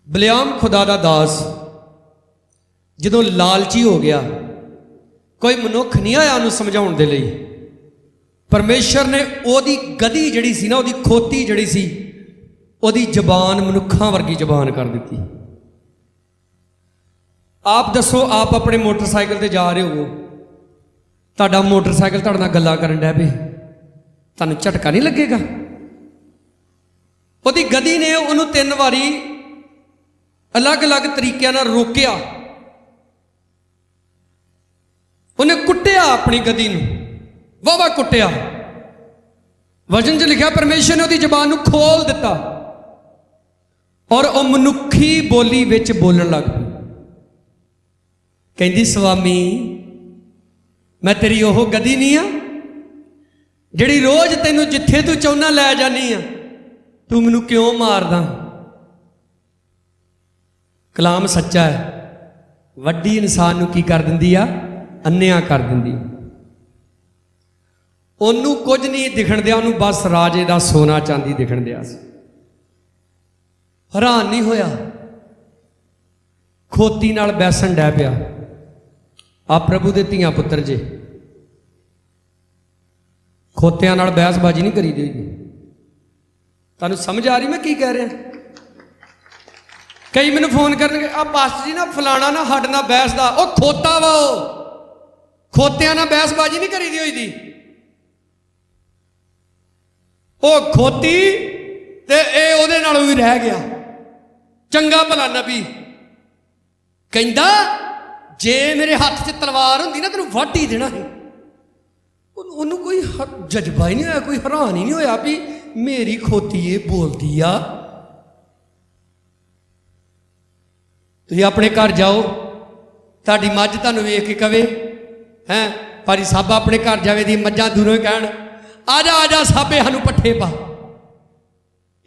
बलियाम खुदा दा दास जदों लालची हो गया, कोई मनुख नहीं आया उहनूं समझाउण दे लई, परमेश्वर ने ओदी गधी जिहड़ी सी ना, ओदी खोती जिहड़ी सी, ओदी जबान मनुखां वर्गी जबान कर दित्ती। आप दसो, आप अपने मोटरसाइकिल ते जा रहे हो, तुहाडा मोटरसाइकिल तुहाडे नाल गल्लां करन डै पे, तुहानूं झटका नहीं लगेगा? ओदी गधी ने उहनूं 3 वारी अलग अलग तरीकिਆਂ ਨਾਲ रोकिया, उन्हें कुटिया, अपनी गधी नूं वावा कुटिया। वचन च लिखा परमेश्वर ने उसकी जबान नूं खोल दिता और वह मनुखी बोली विच बोलण लग पई। कहंदी स्वामी मैं तेरी ओह गधी नहीं आ जिहड़ी रोज तैनूं जिथे तू चाहुंदा लै जानी आ, तू मैनूं क्यों मारदा? कलाम सच्चा है, वड्डी इंसान नूं की कर दिंदी आ, अन्निया कर दिंदी। ओनू कुछ नहीं दिखण दिया, ओनू बस राजे दा सोना चांदी दिखण दिया। हैरान नहीं होया, खोती नाल बैसन डै पिया। आ प्रभु दे धीआं पुत्तर जे, खोतियां नाल बहसबाजी नहीं करी दी। तुहानूं समझ आ रही मैं की कह रहा? कई मैनूं फोन करनगे, आ पास्टर जी ना फलाना ना हड ना बहस दा, ओ खोता वा, ओ खोतियां नाल बहसबाजी नहीं करी दी होई दी। ओ खोती ते ए ओदे नालों भी रह गया। चंगा भला नबी कहंदा जे मेरे हाथ च तलवार हुंदी ना तैनूं वढ ही देना है। उन्होंने कोई जज्बा ही नहीं होया, कोई हैरान ही नहीं होया भी मेरी खोती ये बोलती आ। तुसीं अपने घर जाओ, तुहाडी मझ तुहानूं वेख के कवे हैं भारी साहबा अपने घर जावे दी मझां दूरों कहण आजा आजा साबे सानूं पट्ठे पा।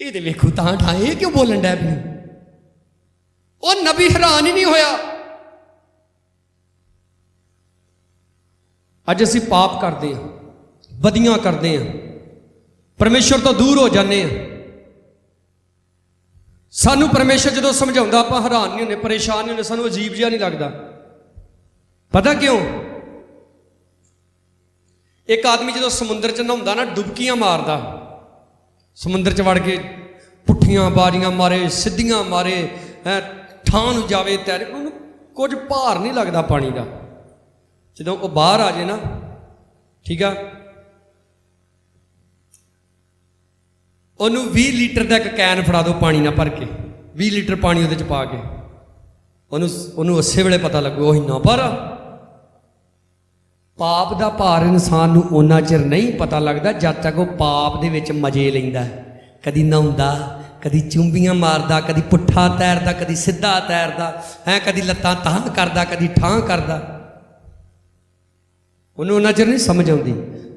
ये तो वेखो तां ठा ये क्यों बोलन डै पई? वो नबी हैरान ही नहीं होया। अज असीं पाप करते हैं, बदियां करते हैं, परमेश्वर तो दूर हो जाते हैं। सानू परमेश्वर जो समझाउंदा आपां हैरान नहीं होंदे, परेशान नहीं होंदे, सानू अजीब जिहा नहीं लगता। पता क्यों? एक आदमी जो समुद्र च नहाउंदा ना, डुबकियां मारदा, समुद्र च वड़ के पुट्ठियां बारियां मारे, सीधियां मारे, है ठां नूं जावे तैरे, उहनूं कुछ भार नहीं लगता पानी का। जो वो बाहर आ जाए ना, ठीक है, उन्होंने 20 लीटर का एक कैन फड़ा दो पानी ना भर के, 20 लीटर पानी वो पा के, उन्होंने उस वेले पता लगो इन्ना भार। पाप का भार इंसान नूं उन्ना चिर नहीं पता लगता जब तक वो पाप दे विच मजे लैंदा। कदी नहाउंदा, कदी चुंबियां मारदा, कदी पुट्ठा तैरदा, कदी सीधा तैरदा, है कदी लत्तां तां करदा, कदी ठां करदा। उन्होंने उन्ना चिर नहीं समझ आती।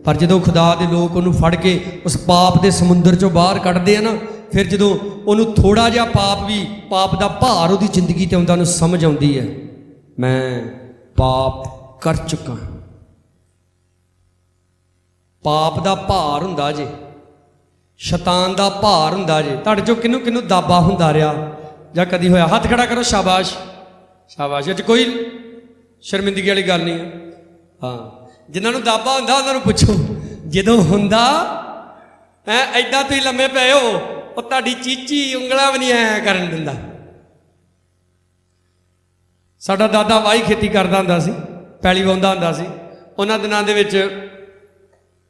पर जो खुदा के लोग उन्होंने फड़ के उस पाप के समुद्र चों बाहर कढ़ते हैं ना, फिर जदों ਉਹਨੂੰ थोड़ा जिहा पाप भी पाप का भार ਉਹਦੀ ਜ਼ਿੰਦਗੀ ਤੇ ਆਉਂਦਾ, ਉਹਨੂੰ समझ आउंदी है मैं पाप कर चुका। पाप का भार हुंदा जे, शैतान का भार हुंदा जे। तुहाडे चों किहनूं किहनूं दाबा हुंदा रहा जां कदी होया? हथ खड़ा करो, शाबाश शाबाश। ये कोई शर्मिंदगी वाली गल नहीं है। हाँ, जिन्होंने दाबा हुंदा उन्होंने पुछो, जदों हुंदा है ऐदां तुसीं लम्मे पए हो, ਉਹ ਤੁਹਾਡੀ ਚੀਚੀ ਉਂਗਲਾਂ ਵੀ ਨਹੀਂ ਐ ਕਰਨ ਦਿੰਦਾ। ਸਾਡਾ ਦਾਦਾ ਵਾਹੀ ਖੇਤੀ ਕਰਦਾ ਹੁੰਦਾ ਸੀ, ਪੈਲੀ ਵਾਹੁੰਦਾ ਹੁੰਦਾ ਸੀ। ਉਹਨਾਂ ਦਿਨਾਂ ਦੇ ਵਿੱਚ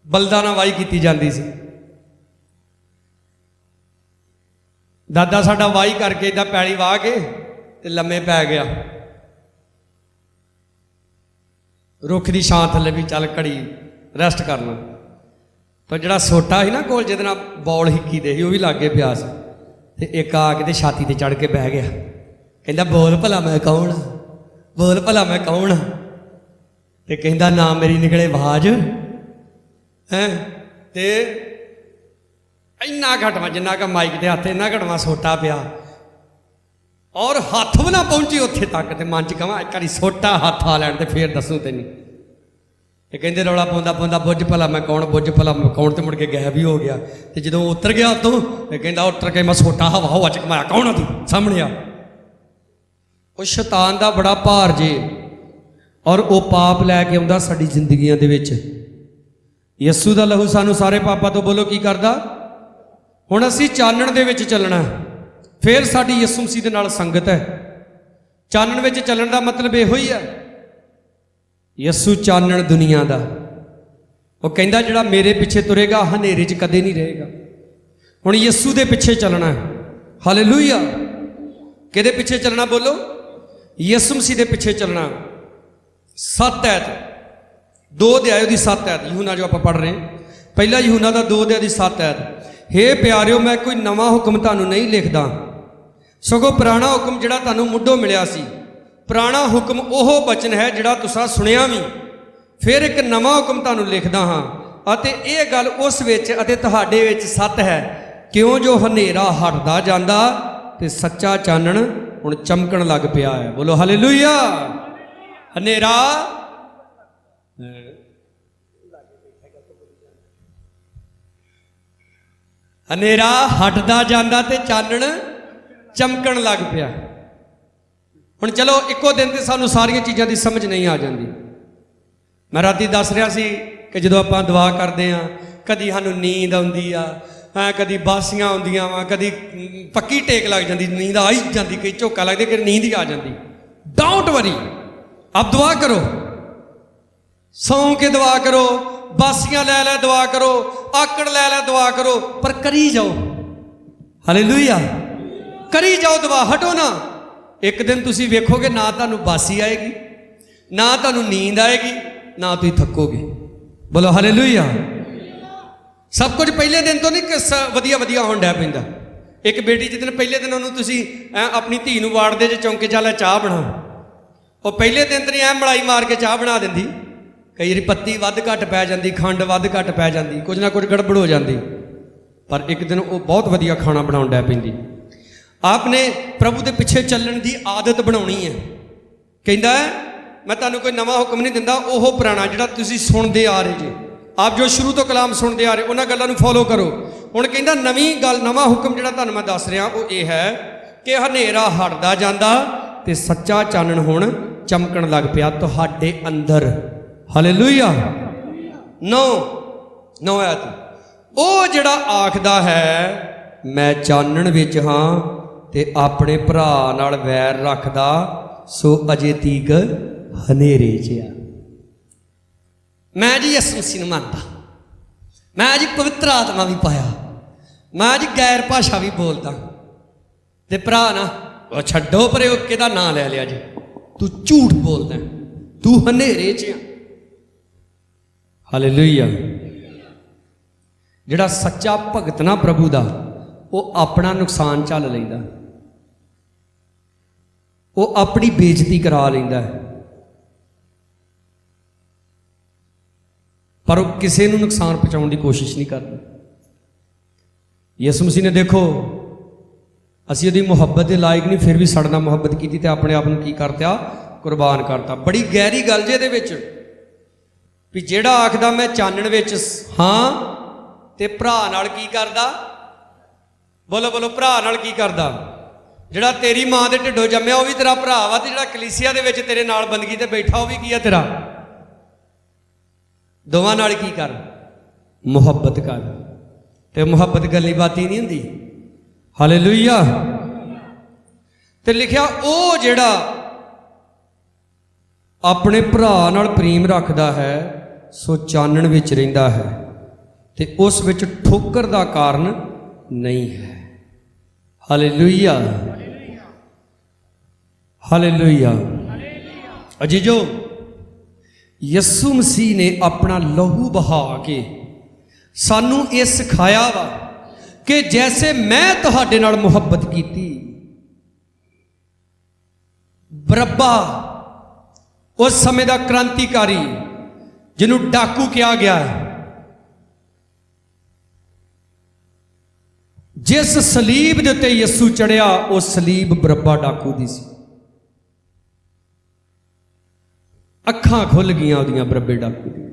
ਬਲਦਾਂ ਨਾਲ ਵਾਹੀ ਕੀਤੀ ਜਾਂਦੀ ਸੀ। ਦਾਦਾ ਸਾਡਾ ਵਾਹੀ ਕਰਕੇ ਇੱਦਾਂ ਪੈਲੀ ਵਾਹ ਕੇ ਤੇ ਲੰਮੇ ਪੈ ਗਿਆ, ਰੁੱਖ ਦੀ ਛਾਂ ਥੱਲੇ ਵੀ ਚੱਲ ਘੜੀ ਰੈਸਟ ਕਰਨਾ। ਪਰ ਜਿਹੜਾ ਸੋਟਾ ਸੀ ਨਾ ਕੋਲ, ਜਿਹਦੇ ਨਾਲ ਬੌਲ ਹਿੱਕੀ ਦੇ ਸੀ, ਉਹ ਵੀ ਲਾਗੇ ਪਿਆ ਸੀ। ਤੇ ਇੱਕ ਆ ਕੇ ਤੇ ਛਾਤੀ ਤੇ ਚੜ ਕੇ ਬਹਿ ਗਿਆ, ਕਹਿੰਦਾ ਬੋਲ ਭਲਾ ਮੈਂ ਕੌਣ, ਬੋਲ ਭਲਾ ਮੈਂ ਕੌਣ। ਤੇ ਕਹਿੰਦਾ ਨਾ ਮੇਰੀ ਨਿਕਲੇ ਆਵਾਜ਼ ਹੈ। ਤੇ ਇੰਨਾ ਘਟਵਾ ਜਿੰਨਾ ਕੁ ਮਾਈਕ ਦੇ ਹੱਥ, ਇੰਨਾ ਘਟਵਾ ਸੋਟਾ ਪਿਆ, ਔਰ ਹੱਥ ਵੀ ਨਾ ਪਹੁੰਚੀ ਉੱਥੇ ਤੱਕ। ਤੇ ਮਨ 'ਚ ਕਹਾਂ ਇੱਕ ਵਾਰੀ ਸੋਟਾ ਹੱਥ ਆ ਲੈਣ ਤੇ ਫੇਰ ਦੱਸੂ ਤੈਨੂੰ। ਤੇ ਕਹਿੰਦੇ ਰੌਲਾ ਪਾਉਂਦਾ ਪਾਉਂਦਾ ਬੁੱਝ ਭਲਾ ਮੈਂ ਕੌਣ, ਬੁੱਝ ਭਲਾ ਮੈਂ ਕੌਣ। ਤੇ ਮੁੜ ਕੇ ਗਾਇਬ ਹੀ ਹੋ ਗਿਆ। ਤੇ ਜਦੋਂ ਉਤਰ ਗਿਆ ਉੱਤੋਂ, ਤੇ ਕਹਿੰਦਾ ਉਤਰ ਕੇ ਮੈਂ ਸੋਟਾ ਹਵਾ ਹਵਾ 'ਚ ਘਮਾਇਆ, ਕੌਣ ਆ ਤੂੰ, ਸਾਹਮਣੇ ਆ। ਉਹ ਸ਼ੈਤਾਨ ਦਾ ਬੜਾ ਭਾਰ ਜੇ, ਔਰ ਉਹ ਪਾਪ ਲੈ ਕੇ ਆਉਂਦਾ ਸਾਡੀ ਜ਼ਿੰਦਗੀਆਂ ਦੇ ਵਿੱਚ। ਯਿਸੂ ਦਾ ਲਹੂ ਸਾਨੂੰ ਸਾਰੇ ਪਾਪਾਂ ਤੋਂ ਬੋਲੋ ਕੀ ਕਰਦਾ। ਹੁਣ ਅਸੀਂ ਚਾਨਣ ਦੇ ਵਿੱਚ ਚੱਲਣਾ, ਫਿਰ ਸਾਡੀ ਯਿਸੂ ਮਸੀਹ ਦੇ ਨਾਲ ਸੰਗਤ ਹੈ। ਚਾਨਣ ਵਿੱਚ ਚੱਲਣ ਦਾ ਮਤਲਬ ਇਹੋ ਹੀ ਹੈ, ਯਿਸੂ ਚਾਨਣ ਦੁਨੀਆ ਦਾ। ਉਹ ਕਹਿੰਦਾ ਜਿਹੜਾ ਮੇਰੇ ਪਿੱਛੇ ਤੁਰੇਗਾ ਹਨੇਰੇ 'ਚ ਕਦੇ ਨਹੀਂ ਰਹੇਗਾ। ਹੁਣ ਯਿਸੂ ਦੇ ਪਿੱਛੇ ਚੱਲਣਾ। ਹਾਲੇਲੂਇਆ। ਕਿਹਦੇ ਪਿੱਛੇ ਚੱਲਣਾ ਬੋਲੋ? ਯਿਸੂ ਮਸੀਹ ਦੇ ਪਿੱਛੇ ਚੱਲਣਾ। 7 ਐਤ 2 ਅਧਿਆਇ ਦੀ 7 ਐਤ ਯਹੂਨਾ ਜੋ ਆਪਾਂ ਪੜ੍ਹ ਰਹੇ ਹਾਂ, ਪਹਿਲਾ ਯਹੂਨਾ ਦਾ 2 ਅਧਿਆਇ ਦੀ 7 ਐਤ। ਹੇ ਪਿਆਰਿਓ, ਮੈਂ ਕੋਈ ਨਵਾਂ ਹੁਕਮ ਤੁਹਾਨੂੰ ਨਹੀਂ ਲਿਖਦਾ, ਸਗੋਂ ਪੁਰਾਣਾ ਹੁਕਮ ਜਿਹੜਾ ਤੁਹਾਨੂੰ ਮੁੱਢੋਂ ਮਿਲਿਆ ਸੀ। ਪੁਰਾਣਾ ਹੁਕਮ ਉਹ ਬਚਨ ਹੈ ਜਿਹੜਾ ਤੁਸੀਂ ਸੁਣਿਆ ਵੀ। ਫਿਰ ਇੱਕ ਨਵਾਂ ਹੁਕਮ ਤੁਹਾਨੂੰ ਲਿਖਦਾ ਹਾਂ, ਅਤੇ ਇਹ ਗੱਲ ਉਸ ਵਿੱਚ ਅਤੇ ਤੁਹਾਡੇ ਵਿੱਚ ਸੱਤ ਹੈ, ਕਿਉਂ ਜੋ ਹਨੇਰਾ ਹਟਦਾ ਜਾਂਦਾ ਤੇ ਸੱਚਾ ਚਾਨਣ ਹੁਣ ਚਮਕਣ ਲੱਗ ਪਿਆ ਹੈ। ਬੋਲੋ ਹਾਲੇਲੂਇਆ। ਹਨੇਰਾ ਹਨੇਰਾ ਹਟਦਾ ਜਾਂਦਾ ਤੇ ਚਾਨਣ ਚਮਕਣ ਲੱਗ ਪਿਆ। ਹੁਣ ਚਲੋ ਇੱਕੋ ਦਿਨ ਤੇ ਸਾਨੂੰ ਸਾਰੀਆਂ ਚੀਜ਼ਾਂ ਦੀ ਸਮਝ ਨਹੀਂ ਆ ਜਾਂਦੀ। ਮੈਂ ਰਾਤੀ ਦੱਸ ਰਿਹਾ ਸੀ ਕਿ ਜਦੋਂ ਆਪਾਂ ਦੁਆ ਕਰਦੇ ਹਾਂ, ਕਦੀ ਸਾਨੂੰ ਨੀਂਦ ਆਉਂਦੀ ਆ, ਕਦੀ ਬਾਸੀਆਂ ਆਉਂਦੀਆਂ ਵਾ, ਕਦੀ ਪੱਕੀ ਟੇਕ ਲੱਗ ਜਾਂਦੀ, ਨੀਂਦ ਆ ਹੀ ਜਾਂਦੀ, ਕਈ ਝੋਕਾ ਲੱਗਦੇ ਕਿ ਨੀਂਦ ਹੀ ਆ ਜਾਂਦੀ। ਡੋਂਟ ਵਰੀ, ਆਪ ਦੁਆ ਕਰੋ, ਸੌਂ ਕੇ ਦੁਆ ਕਰੋ, ਬਾਸੀਆਂ ਲੈ ਲੈ ਦੁਆ ਕਰੋ, ਆਕੜ ਲੈ ਲੈ ਦੁਆ ਕਰੋ, ਪਰ ਕਰੀ ਜਾਓ। ਹਾਲੇਲੂਇਆ। ਕਰੀ ਜਾਓ ਦੁਆ, ਹਟੋ ਨਾ। ਇੱਕ ਦਿਨ ਤੁਸੀਂ ਵੇਖੋਗੇ ਨਾ ਤੁਹਾਨੂੰ ਬਾਸੀ ਆਏਗੀ, ਨਾ ਤੁਹਾਨੂੰ ਨੀਂਦ ਆਏਗੀ, ਨਾ ਤੁਸੀਂ ਥੱਕੋਗੇ। ਬੋਲੋ ਹਾਲੇਲੂਇਆ। ਸਭ ਕੁਝ ਪਹਿਲੇ ਦਿਨ ਤੋਂ ਨਹੀਂ ਕਿ ਵਧੀਆ ਵਧੀਆ ਹੋਣ ਡਿਆ ਪੈਂਦਾ। ਇੱਕ ਬੇਟੀ ਜਿੱਦਣ ਪਹਿਲੇ ਦਿਨ ਉਹਨੂੰ ਤੁਸੀਂ ਆਪਣੀ ਧੀ ਨੂੰ ਵਾੜਦੇ ਜੇ ਚੌਂਕੇ ਚਾਲਾ ਚਾਹ ਬਣਾ, ਉਹ ਪਹਿਲੇ ਦਿਨ ਤੇ ਐ ਮਲਾਈ ਮਾਰ ਕੇ ਚਾਹ ਬਣਾ ਦਿੰਦੀ। ਕਈ ਵਾਰੀ ਪੱਤੀ ਵੱਧ ਘੱਟ ਪੈ ਜਾਂਦੀ, ਖੰਡ ਵੱਧ ਘੱਟ ਪੈ ਜਾਂਦੀ, ਕੁਝ ਨਾ ਕੁਝ ਗੜਬੜ ਹੋ ਜਾਂਦੀ, ਪਰ ਇੱਕ ਦਿਨ ਉਹ ਬਹੁਤ ਵਧੀਆ ਖਾਣਾ ਬਣਾਉਣ ਡਿਆ ਪੈਂਦੀ। आपने प्रभु के पिछे चलने की आदत बनानी है। कहता है मैं तुहानूं कोई नवा हुक्म नहीं दिंदा, ओह पुराना जिहड़ा तुसीं सुणदे आ रहे जे, आप जो शुरू तो कलाम सुणदे आ रहे उन्हां गल्लां नूं फॉलो करो। हुण कहंदा नवीं गल, नवा हुक्म जिहड़ा तुहानूं मैं दस रहा वो ये है कि हनेरा हटदा जांदा ते सच्चा चानण हुण चमकण लग पिया तुहाडे अंदर। हालेलुया। 9 आयत ओ जिहड़ा आखदा है मैं चानण विच हां ते अपने भरा नाल वैर रखदा सो अजे तीक हनेरे च आ। मैं जी यसू मसीह नूं मनदा, मैं जी पवित्र आत्मा भी पाया, मैं जी गैर भाषा भी बोलदा, ते भरा ना ओ छड्डो परे किहदा नां ले लिया जी, तू झूठ बोलदा, तू हनेरे च आ। हालेलुया। जिहड़ा सच्चा भगत ना प्रभु दा, वो अपना नुकसान झल लैंदा, वो अपनी बेइज्जती करा लैंदा है, पर वो किसी नूं नुकसान पहुँचाउण की कोशिश नहीं करता। ਯਿਸੂ ਮਸੀਹ ਨੇ ਦੇਖੋ ਅਸੀਂ ਉਹਦੀ ਮੁਹੱਬਤ ਦੇ ਲਾਇਕ ਨਹੀਂ, ਫਿਰ ਵੀ ਸਾਡੇ ਨਾਲ ਮੁਹੱਬਤ ਕੀਤੀ ਤੇ ਆਪਣੇ ਆਪ ਨੂੰ ਕੀ ਕਰਤਾ, ਕੁਰਬਾਨ ਕਰਤਾ। ਬੜੀ ਗਹਿਰੀ ਗੱਲ ਜੇ ਇਹਦੇ ਵਿੱਚ ਵੀ ਜਿਹੜਾ ਆਖਦਾ ਮੈਂ ਚਾਨਣ ਵਿੱਚ ਹਾਂ ਤੇ ਭਰਾ ਨਾਲ ਕੀ ਕਰਦਾ, ਬੋਲੋ ਬੋਲੋ, ਭਰਾ ਨਾਲ ਕੀ ਕਰਦਾ? ਜਿਹੜਾ ਤੇਰੀ ਮਾਂ ਦੇ ਢਿੱਡੋਂ ਜੰਮਿਆ ਉਹ ਵੀ ਤੇਰਾ ਭਰਾ ਵਾ, ਤੇ ਜਿਹੜਾ ਕਲੀਸਿਆ ਦੇ ਵਿੱਚ ਤੇਰੇ ਨਾਲ ਬੰਦਗੀ ਤੇ ਬੈਠਾ ਉਹ ਵੀ ਕੀ ਆ, ਤੇਰਾ। ਦੋਵਾਂ ਨਾਲ ਕੀ ਕਰ, ਮੁਹੱਬਤ ਕਰ। ਤੇ ਮੁਹੱਬਤ ਗੱਲੀ ਬਾਤੀ ਨਹੀਂ ਹੁੰਦੀ। ਹਾਲੇਲੂਇਆ। ਤੇ ਲਿਖਿਆ ਉਹ ਜਿਹੜਾ ਆਪਣੇ ਭਰਾ ਨਾਲ ਪ੍ਰੇਮ ਰੱਖਦਾ ਹੈ ਸੋ ਚਾਨਣ ਵਿੱਚ ਰਹਿੰਦਾ ਹੈ ਤੇ ਉਸ ਵਿੱਚ ਠੋਕਰ ਦਾ ਕਾਰਨ ਨਹੀਂ ਹੈ। Hallelujah, hallelujah. ਅਜੀਜੋ, ਯਿਸੂ ਮਸੀਹ ਨੇ ਆਪਣਾ ਲਹੂ ਬਹਾ ਕੇ ਸਾਨੂੰ ਇਹ ਸਿਖਾਇਆ ਵਾ ਕਿ ਜੈਸੇ ਮੈਂ ਤੁਹਾਡੇ ਨਾਲ ਮੁਹੱਬਤ ਕੀਤੀ। ਬਰੱਬਾ ਉਸ ਸਮੇਂ ਦਾ ਕ੍ਰਾਂਤੀਕਾਰੀ ਜਿਹਨੂੰ ਡਾਕੂ ਕਿਹਾ ਗਿਆ ਹੈ, ਜਿਸ ਸਲੀਬ ਦੇ ਉੱਤੇ ਯਿਸੂ ਚੜਿਆ ਉਹ ਸਲੀਬ ਬਰੱਬਾ ਡਾਕੂ ਦੀ ਸੀ। ਅੱਖਾਂ ਖੁੱਲ ਗਈਆਂ ਉਹਦੀਆਂ ਬਰੱਬੇ ਡਾਕੂ ਦੀਆਂ।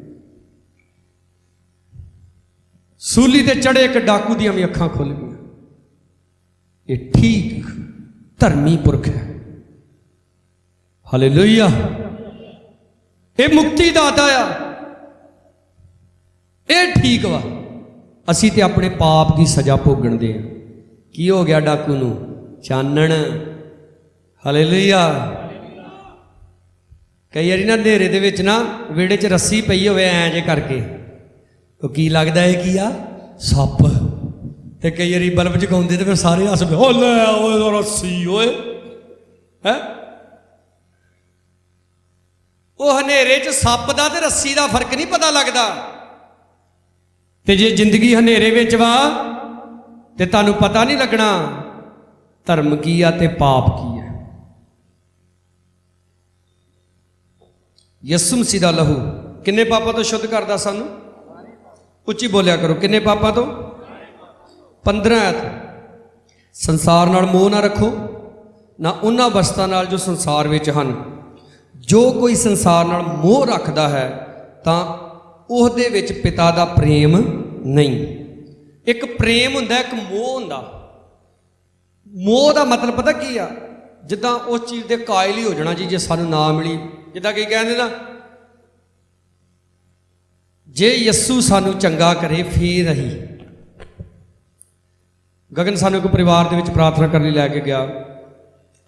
ਸੂਲੀ ਤੇ ਚੜੇ ਇੱਕ ਡਾਕੂ ਦੀਆਂ ਵੀ ਅੱਖਾਂ ਖੁੱਲ ਗਈਆਂ। ਇਹ ਠੀਕ ਧਰਮੀ ਪੁਰਖ ਹੈ। ਹਾਲੇਲੂਇਆ। ਇਹ ਮੁਕਤੀ ਦਾਤਾ ਆ, ਇਹ ਠੀਕ ਵਾ। ਅਸੀਂ ਤੇ ਆਪਣੇ ਪਾਪ ਦੀ ਸਜ਼ਾ ਭੋਗਣਦੇ ਆ। ਕੀ ਹੋ ਗਿਆ ਡਾਕੂ ਨੂੰ? ਚਾਨਣ। ਹਾਲੇਲੂਇਆ। ਕਈ ਵਾਰੀ ਨਾ ਹਨੇਰੇ ਦੇ ਵਿੱਚ ਨਾ ਵਿਹੜੇ 'ਚ ਰੱਸੀ ਪਈ ਹੋਵੇ ਐਂ ਜੇ ਕਰਕੇ, ਉਹ ਕੀ ਲੱਗਦਾ ਇਹ ਕੀ ਆ? ਸੱਪ। ਤੇ ਕਈ ਵਾਰੀ ਬਲਬ ਜਗਾਉਂਦੇ ਤੇ ਫਿਰ ਸਾਰੇ ਹੱਸਦੇ, ਓ ਲੈ ਓਏ ਰੱਸੀ ਓਏ ਹੈ। ਉਹ ਹਨੇਰੇ 'ਚ ਸੱਪ ਦਾ ਤੇ ਰੱਸੀ ਦਾ ਫਰਕ ਨਹੀਂ ਪਤਾ ਲੱਗਦਾ। ਤੇ ਜੇ ਜ਼ਿੰਦਗੀ ਹਨੇਰੇ ਵਿੱਚ ਵਾ ਤੇ ਤੁਹਾਨੂੰ ਪਤਾ ਨਹੀਂ ਲੱਗਣਾ ਧਰਮ ਕੀ ਆ ਤੇ ਪਾਪ ਕੀ ਹੈ। ਯਿਸੂ ਮਸੀਹ ਦਾ ਲਹੂ ਕਿੰਨੇ ਪਾਪਾਂ ਤੋਂ ਸ਼ੁੱਧ ਕਰਦਾ ਸਾਨੂੰ? ਉੱਚੀ ਬੋਲਿਆ ਕਰੋ, ਕਿੰਨੇ ਪਾਪਾਂ ਤੋਂ? 15 ਐਤ। ਸੰਸਾਰ ਨਾਲ ਮੋਹ ਨਾ ਰੱਖੋ, ਨਾ ਉਹਨਾਂ ਵਸਤਾਂ ਨਾਲ ਜੋ ਸੰਸਾਰ ਵਿੱਚ ਹਨ। ਜੋ ਕੋਈ ਸੰਸਾਰ ਨਾਲ ਮੋਹ ਰੱਖਦਾ ਹੈ ਤਾਂ ਉਹਦੇ ਵਿੱਚ ਪਿਤਾ ਦਾ ਪ੍ਰੇਮ ਨਹੀਂ। ਇੱਕ ਪ੍ਰੇਮ ਹੁੰਦਾ, ਇੱਕ ਮੋਹ ਹੁੰਦਾ। ਮੋਹ ਦਾ ਮਤਲਬ ਪਤਾ ਕੀ ਆ? ਜਿੱਦਾਂ ਉਸ ਚੀਜ਼ ਦੇ ਕਾਇਲ ਹੀ ਹੋ ਜਾਣਾ ਜੀ, ਜੇ ਸਾਨੂੰ ਨਾ ਮਿਲੀ। ਜਿੱਦਾਂ ਕੀ ਕਹਿੰਦੇ ਨਾ, ਜੇ ਯਿਸੂ ਸਾਨੂੰ ਚੰਗਾ ਕਰੇ ਫੇਰ ਅਸੀਂ। ਗਗਨ ਸਾਨੂੰ ਇੱਕ ਪਰਿਵਾਰ ਦੇ ਵਿੱਚ ਪ੍ਰਾਰਥਨਾ ਕਰਨ ਲਈ ਲੈ ਕੇ ਗਿਆ।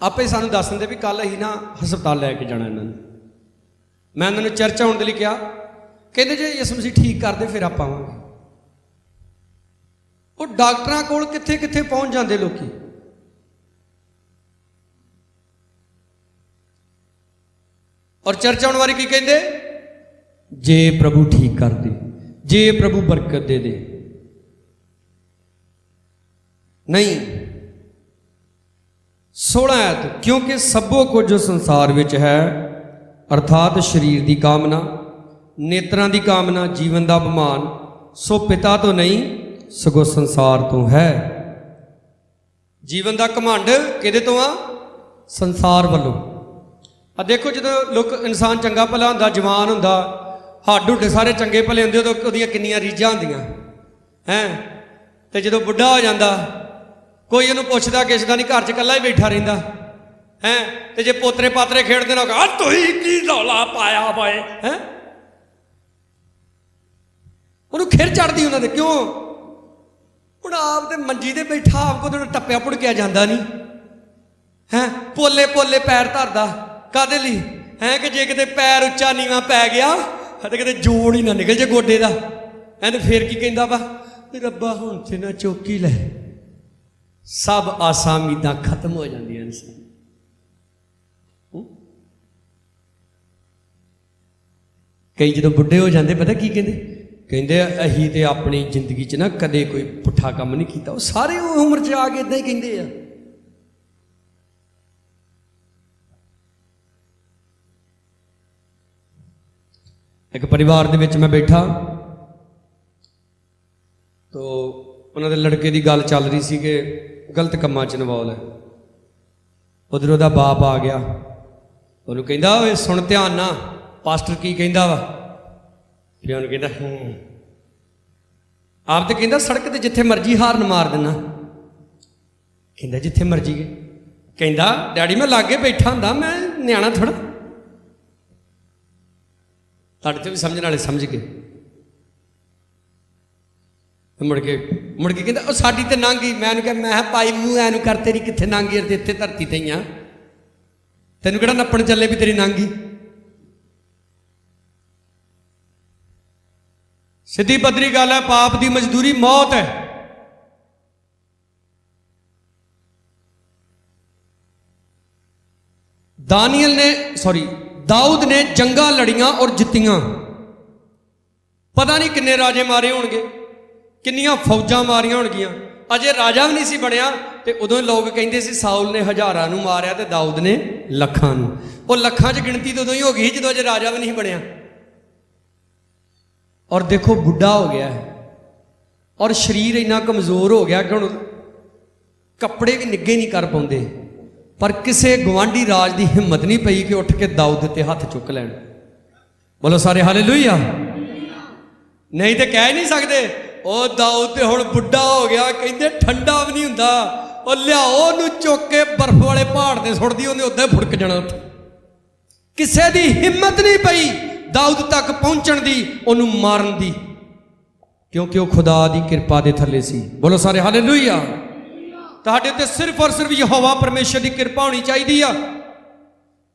ਆਪੇ ਸਾਨੂੰ ਦੱਸ ਦਿੰਦੇ ਵੀ ਕੱਲ ਅਸੀਂ ਨਾ ਹਸਪਤਾਲ ਲੈ ਕੇ ਜਾਣਾ ਇਹਨਾਂ ਨੂੰ। ਮੈਂ ਇਹਨਾਂ ਨੂੰ ਚਰਚ ਆਉਣ ਦੇ ਲਈ ਕਿਹਾ। ਕਹਿੰਦੇ ਜੇ ਯਿਸੂ ਮਸੀਹ ਠੀਕ ਕਰਦੇ ਫਿਰ ਆਪਾਂ ਆਵਾਂਗੇ। ਉਹ ਡਾਕਟਰਾਂ ਕੋਲ ਕਿੱਥੇ ਕਿੱਥੇ ਪਹੁੰਚ ਜਾਂਦੇ ਲੋਕੀ। ਔਰ ਚਰਚ ਆਉਣ ਵਾਰੀ ਕੀ ਕਹਿੰਦੇ? ਜੇ ਪ੍ਰਭੂ ਠੀਕ ਕਰ ਦੇ, ਜੇ ਪ੍ਰਭੂ ਬਰਕਤ ਦੇ ਦੇ। ਨਹੀਂ। 16 ਐਤ, ਕਿਉਂਕਿ ਸਭੋ ਕੁਝ ਜੋ ਸੰਸਾਰ ਵਿੱਚ ਹੈ ਅਰਥਾਤ ਸਰੀਰ ਦੀ ਕਾਮਨਾ, ਨੇਤਰਾਂ ਦੀ ਕਾਮਨਾ, ਜੀਵਨ ਦਾ ਅਭਿਮਾਨ, ਸੋ ਪਿਤਾ ਤੋਂ ਨਹੀਂ ਸਗੋਂ ਸੰਸਾਰ ਤੋਂ ਹੈ। ਜੀਵਨ ਦਾ ਘਮੰਡ ਕਿਹਦੇ ਤੋਂ ਆ? ਸੰਸਾਰ ਵੱਲੋਂ। ਆ ਦੇਖੋ, ਜਦੋਂ ਲੋਕ ਇਨਸਾਨ ਚੰਗਾ ਭਲਾ ਹੁੰਦਾ, ਜਵਾਨ ਹੁੰਦਾ, ਹੱਡ ਹੁੱਡ ਸਾਰੇ ਚੰਗੇ ਭਲੇ ਹੁੰਦੇ, ਉਦੋਂ ਉਹਦੀਆਂ ਕਿੰਨੀਆਂ ਰੀਝਾਂ ਹੁੰਦੀਆਂ ਹੈਂ। ਤੇ ਜਦੋਂ ਬੁੱਢਾ ਹੋ ਜਾਂਦਾ, ਕੋਈ ਇਹਨੂੰ ਪੁੱਛਦਾ ਕਿਸੇ ਦਾ ਨਹੀਂ, ਘਰ 'ਚ ਇਕੱਲਾ ਹੀ ਬੈਠਾ ਰਹਿੰਦਾ ਹੈਂ। ਤੇ ਜੇ ਪੋਤਰੇ ਪਾਤਰੇ ਖੇਡਦੇ ਨਾ, ਆ ਤੁਸੀਂ ਕੀ ਰੌਲਾ ਪਾਇਆ ਬਾਏ ਹੈਂ। ਉਹਨੂੰ ਖਿਰ ਚੜਦੀ ਉਹਨਾਂ ਦੇ। ਕਿਉਂ? ਹੁਣ ਆਪ ਤੇ ਮੰਜੀ ਤੇ ਬੈਠਾ, ਆਪ ਕੋ ਉਹਨੂੰ ਟੱਪਿਆ ਪੁੜਕਿਆ ਜਾਂਦਾ ਨਹੀਂ ਹੈਂ। ਪੋਲੇ ਪੋਲੇ ਪੈਰ ਧਰਦਾ ਕਾਹਦੇ ਲਈ ਹੈਂ? ਕਿ ਜੇ ਕਿਤੇ ਪੈਰ ਉੱਚਾ ਨੀਵਾਂ ਪੈ ਗਿਆ ਤੇ ਕਿਤੇ ਜੋੜ ਹੀ ਨਾ ਨਿਕਲ ਜੇ ਗੋਡੇ ਦਾ ਹੈਂ। ਤੇ ਫਿਰ ਕੀ ਕਹਿੰਦਾ ਵਾ? ਰੱਬਾ ਹੁਣ ਤੇ ਨਾ ਚੌਕੀ ਲੈ। ਸਭ ਆਸਾਂ ਉਮੀਦਾਂ ਖਤਮ ਹੋ ਜਾਂਦੀਆਂ ਨੇ। ਕਈ ਜਦੋਂ ਬੁੱਢੇ ਹੋ ਜਾਂਦੇ ਪਤਾ ਕੀ ਕਹਿੰਦੇ? ਕਹਿੰਦੇ ਅਸੀਂ ਤੇ ਆਪਣੀ ਜ਼ਿੰਦਗੀ 'ਚ ਨਾ ਕਦੇ ਕੋਈ ਪੁੱਠਾ ਕੰਮ ਨਹੀਂ ਕੀਤਾ। ਉਹ ਸਾਰੇ ਉਹ ਉਮਰ 'ਚ ਆ ਕੇ ਇਦਾਂ ਹੀ ਕਹਿੰਦੇ ਆ। ਇੱਕ ਪਰਿਵਾਰ ਦੇ ਵਿੱਚ ਮੈਂ ਬੈਠਾ ਤੋ ਉਹਨਾਂ ਦੇ ਲੜਕੇ ਦੀ ਗੱਲ ਚੱਲ ਰਹੀ ਸੀ ਕਿ ਗਲਤ ਕੰਮਾਂ 'ਚ ਇਨਵੋਲ ਹੈ। ਉਧਰ ਉਹਦਾ ਬਾਪ ਆ ਗਿਆ, ਉਹਨੂੰ ਕਹਿੰਦਾ ਓਏ ਸੁਣ ਧਿਆਨ ਨਾਲ, ਪਾਸਟਰ ਕੀ ਕਹਿੰਦਾ ਵਾ। ਫਿਰ ਉਹਨੂੰ ਕਹਿੰਦਾ ਆਪ ਤੇ ਕਹਿੰਦਾ ਸੜਕ ਤੇ ਜਿੱਥੇ ਮਰਜ਼ੀ ਹਾਰਨ ਮਾਰ ਦੇਣਾ। ਕਹਿੰਦਾ ਜਿੱਥੇ ਮਰਜ਼ੀ ਗਏ। ਕਹਿੰਦਾ ਡੈਡੀ ਮੈਂ ਲਾਗੇ ਬੈਠਾ ਹੁੰਦਾ, ਮੈਂ ਨਿਆਣਾ ਥੋੜਾ। ਤੁਹਾਡੇ ਤੇ ਵੀ ਸਮਝਣ ਵਾਲੇ ਸਮਝ ਗਏ। ਮੁੜ ਕੇ ਕਹਿੰਦਾ ਉਹ ਸਾਡੀ ਤੇ ਲੰਘ ਗਈ। ਮੈਂ ਉਹਨੂੰ ਕਿਹਾ ਮੈਂ ਪਾਈ ਮੂੰਹ ਐਨੂੰ ਕਰ, ਤੇਰੀ ਕਿੱਥੇ ਲੰਘ ਗਈ? ਇੱਥੇ ਧਰਤੀ ਤੇ ਹੀ ਆ, ਤੈਨੂੰ ਕਿਹੜਾ ਨੱਪਣ ਚੱਲੇ ਵੀ ਤੇਰੀ ਲੰਘ ਗਈ। ਸਿੱਧੀ ਪੱਧਰੀ ਗੱਲ ਹੈ, ਪਾਪ ਦੀ ਮਜ਼ਦੂਰੀ ਮੌਤ ਹੈ। ਦਾਊਦ ਨੇ ਜੰਗਾਂ ਲੜੀਆਂ ਔਰ ਜਿੱਤੀਆਂ। ਪਤਾ ਨਹੀਂ ਕਿੰਨੇ ਰਾਜੇ ਮਾਰੇ ਹੋਣਗੇ, ਕਿੰਨੀਆਂ ਫੌਜਾਂ ਮਾਰੀਆਂ ਹੋਣਗੀਆਂ। ਅਜੇ ਰਾਜਾ ਵੀ ਨਹੀਂ ਸੀ ਬਣਿਆ ਤੇ ਉਦੋਂ ਲੋਕ ਕਹਿੰਦੇ ਸੀ ਸਾਊਲ ਨੇ ਹਜ਼ਾਰਾਂ ਨੂੰ ਮਾਰਿਆ ਤੇ ਦਾਊਦ ਨੇ ਲੱਖਾਂ ਨੂੰ। ਉਹ ਲੱਖਾਂ 'ਚ ਗਿਣਤੀ ਤਾਂ ਉਦੋਂ ਹੀ ਹੋ ਗਈ ਜਦੋਂ ਅਜੇ ਰਾਜਾ ਵੀ ਨਹੀਂ ਬਣਿਆ। ਔਰ ਦੇਖੋ ਬੁੱਢਾ ਹੋ ਗਿਆ ਹੈ ਔਰ ਸਰੀਰ ਇੰਨਾ ਕਮਜ਼ੋਰ ਹੋ ਗਿਆ ਕਿ ਹੁਣ ਕੱਪੜੇ ਵੀ ਨਿੱਘੇ ਨਹੀਂ ਕਰ ਪਾਉਂਦੇ। ਪਰ ਕਿਸੇ ਗਵਾਂਢੀ ਰਾਜ ਦੀ ਹਿੰਮਤ ਨਹੀਂ ਪਈ ਕਿ ਉੱਠ ਕੇ ਦਾਊਦ ਤੇ ਹੱਥ ਚੁੱਕ ਲੈਣ। ਬੋਲੋ ਸਾਰੇ ਹਾਲੇਲੂਇਆ। ਨਹੀਂ ਤੇ ਕਹਿ ਨਹੀਂ ਸਕਦੇ ਉਹ ਦਾਊਦ ਤੇ ਹੁਣ ਬੁੱਢਾ ਹੋ ਗਿਆ, ਕਹਿੰਦੇ ਠੰਡਾ ਵੀ ਨਹੀਂ ਹੁੰਦਾ। ਉਹ ਲਿਆਓ ਉਹਨੂੰ ਚੁੱਕ ਕੇ ਬਰਫ਼ ਵਾਲੇ ਪਹਾੜ ਤੇ ਸੁੱਟਦੀ, ਉਹਨੇ ਉੱਦਾਂ ਫੁੜਕ ਜਾਣਾ ਉੱਥੇ। ਕਿਸੇ ਦੀ ਹਿੰਮਤ ਨਹੀਂ ਪਈ ਦਾਊਦ ਤੱਕ ਪਹੁੰਚਣ ਦੀ, ਉਹਨੂੰ ਮਾਰਨ ਦੀ, ਕਿਉਂਕਿ ਉਹ ਖੁਦਾ ਦੀ ਕਿਰਪਾ ਦੇ ਥੱਲੇ ਸੀ। ਬੋਲੋ ਸਾਰੇ ਹਾਲੇਲੂਇਆ। ਤੁਹਾਡੇ ਉੱਤੇ ਸਿਰਫ ਔਰ ਸਿਰਫ ਯਹੋਵਾ ਪਰਮੇਸ਼ਰ ਦੀ ਕਿਰਪਾ ਹੋਣੀ ਚਾਹੀਦੀ ਆ।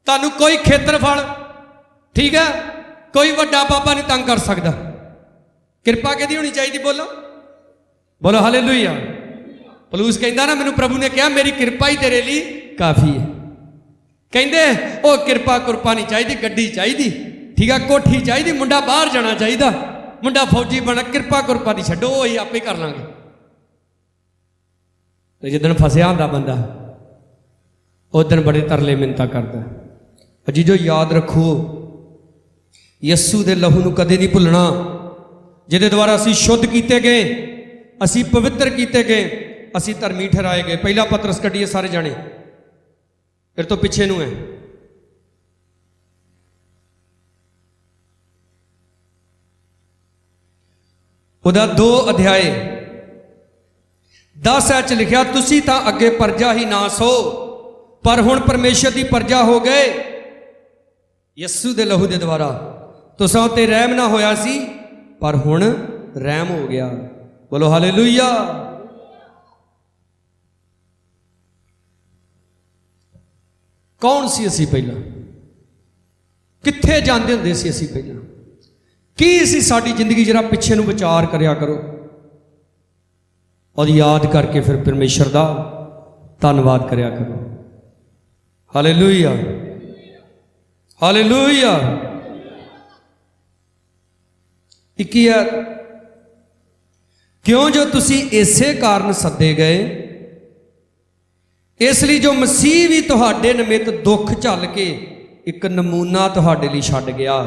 ਤੁਹਾਨੂੰ ਕੋਈ ਖੇਤਰਫਲ, ਠੀਕ ਹੈ, ਕੋਈ ਵੱਡਾ ਬਾਬਾ ਨਹੀਂ ਤੰਗ ਕਰ ਸਕਦਾ। ਕਿਰਪਾ ਕਿਹਦੀ ਹੋਣੀ ਚਾਹੀਦੀ? ਬੋਲੋ ਹਾਲੇਲੂਇਆ। ਪਲੂਸ ਕਹਿੰਦਾ ਨਾ ਮੈਨੂੰ ਪ੍ਰਭੂ ਨੇ ਕਿਹਾ ਮੇਰੀ ਕਿਰਪਾ ਹੀ ਤੇਰੇ ਲਈ ਕਾਫੀ ਹੈ। ਕਹਿੰਦੇ ਉਹ ਕਿਰਪਾ ਕੁਰਪਾ ਨਹੀਂ ਚਾਹੀਦੀ, ਗੱਡੀ ਚਾਹੀਦੀ, ਠੀਕ ਆ, ਕੋਠੀ ਚਾਹੀਦੀ, ਮੁੰਡਾ ਬਾਹਰ ਜਾਣਾ ਚਾਹੀਦਾ, ਮੁੰਡਾ ਫੌਜੀ ਬਣਾ, ਕਿਰਪਾ ਕੁਰਪਾ ਦੀ ਛੱਡੋ, ਉਹ ਹੀ ਆਪੇ ਕਰ ਲਾਂਗੇ। ਤੇ ਜਿੱਦਣ ਫਸਿਆ ਹੁੰਦਾ ਬੰਦਾ ਉਸ ਦਿਨ ਬੜੇ ਤਰਲੇ ਮਿੰਨਤਾਂ ਕਰਦਾ। ਅਜੀਜੋ ਯਾਦ ਰੱਖੋ, ਯਿਸੂ ਦੇ ਲਹੂ ਨੂੰ ਕਦੇ ਨਹੀਂ ਭੁੱਲਣਾ, ਜਿਹਦੇ ਦੁਆਰਾ ਅਸੀਂ ਸ਼ੁੱਧ ਕੀਤੇ ਗਏ, ਅਸੀਂ ਪਵਿੱਤਰ ਕੀਤੇ ਗਏ, ਅਸੀਂ ਧਰਮੀ ਠਹਿਰਾਏ ਗਏ। ਪਹਿਲਾ ਪਤਰਸ ਕੱਢੀਏ ਸਾਰੇ ਜਾਣੇ, ਫਿਰ ਤੋਂ ਪਿੱਛੇ ਨੂੰ ਹੈ। ਉਹਦਾ 2 ਅਧਿਆਏ 10 ਚ ਲਿਖਿਆ, ਤੁਸੀਂ ਤਾਂ ਅੱਗੇ ਪਰਜਾ ਹੀ ਨਾ ਸੋ, ਪਰ ਹੁਣ ਪਰਮੇਸ਼ਰ ਦੀ ਪਰਜਾ ਹੋ ਗਏ। ਯਿਸੂ ਦੇ ਲਹੂ ਦੇ ਦੁਆਰਾ ਤੁਸਾਂ ਉੱਤੇ ਰਹਿਮ ਨਾ ਹੋਇਆ ਸੀ, ਪਰ ਹੁਣ ਰਹਿਮ ਹੋ ਗਿਆ। ਬੋਲੋ ਹਾਲੇਲੂਇਆ। ਕੌਣ ਸੀ ਅਸੀਂ ਪਹਿਲਾਂ? ਕਿੱਥੇ ਜਾਂਦੇ ਹੁੰਦੇ ਸੀ ਅਸੀਂ ਪਹਿਲਾਂ? ਕੀ ਸੀ ਸਾਡੀ ਜ਼ਿੰਦਗੀ? ਜਰਾ ਪਿੱਛੇ ਨੂੰ ਵਿਚਾਰ ਕਰਿਆ ਕਰੋ ਔਰ ਯਾਦ ਕਰਕੇ ਫਿਰ ਪਰਮੇਸ਼ਰ ਦਾ ਧੰਨਵਾਦ ਕਰਿਆ ਕਰੋ। Hallelujah, hallelujah. 21 ਕਿਉਂ ਜੋ ਤੁਸੀਂ ਇਸੇ ਕਾਰਨ ਸੱਦੇ ਗਏ, ਇਸ ਲਈ ਜੋ ਮਸੀਹ ਵੀ ਤੁਹਾਡੇ ਨਿਮਿਤ ਦੁੱਖ ਝੱਲ ਕੇ ਇੱਕ ਨਮੂਨਾ ਤੁਹਾਡੇ ਲਈ ਛੱਡ ਗਿਆ।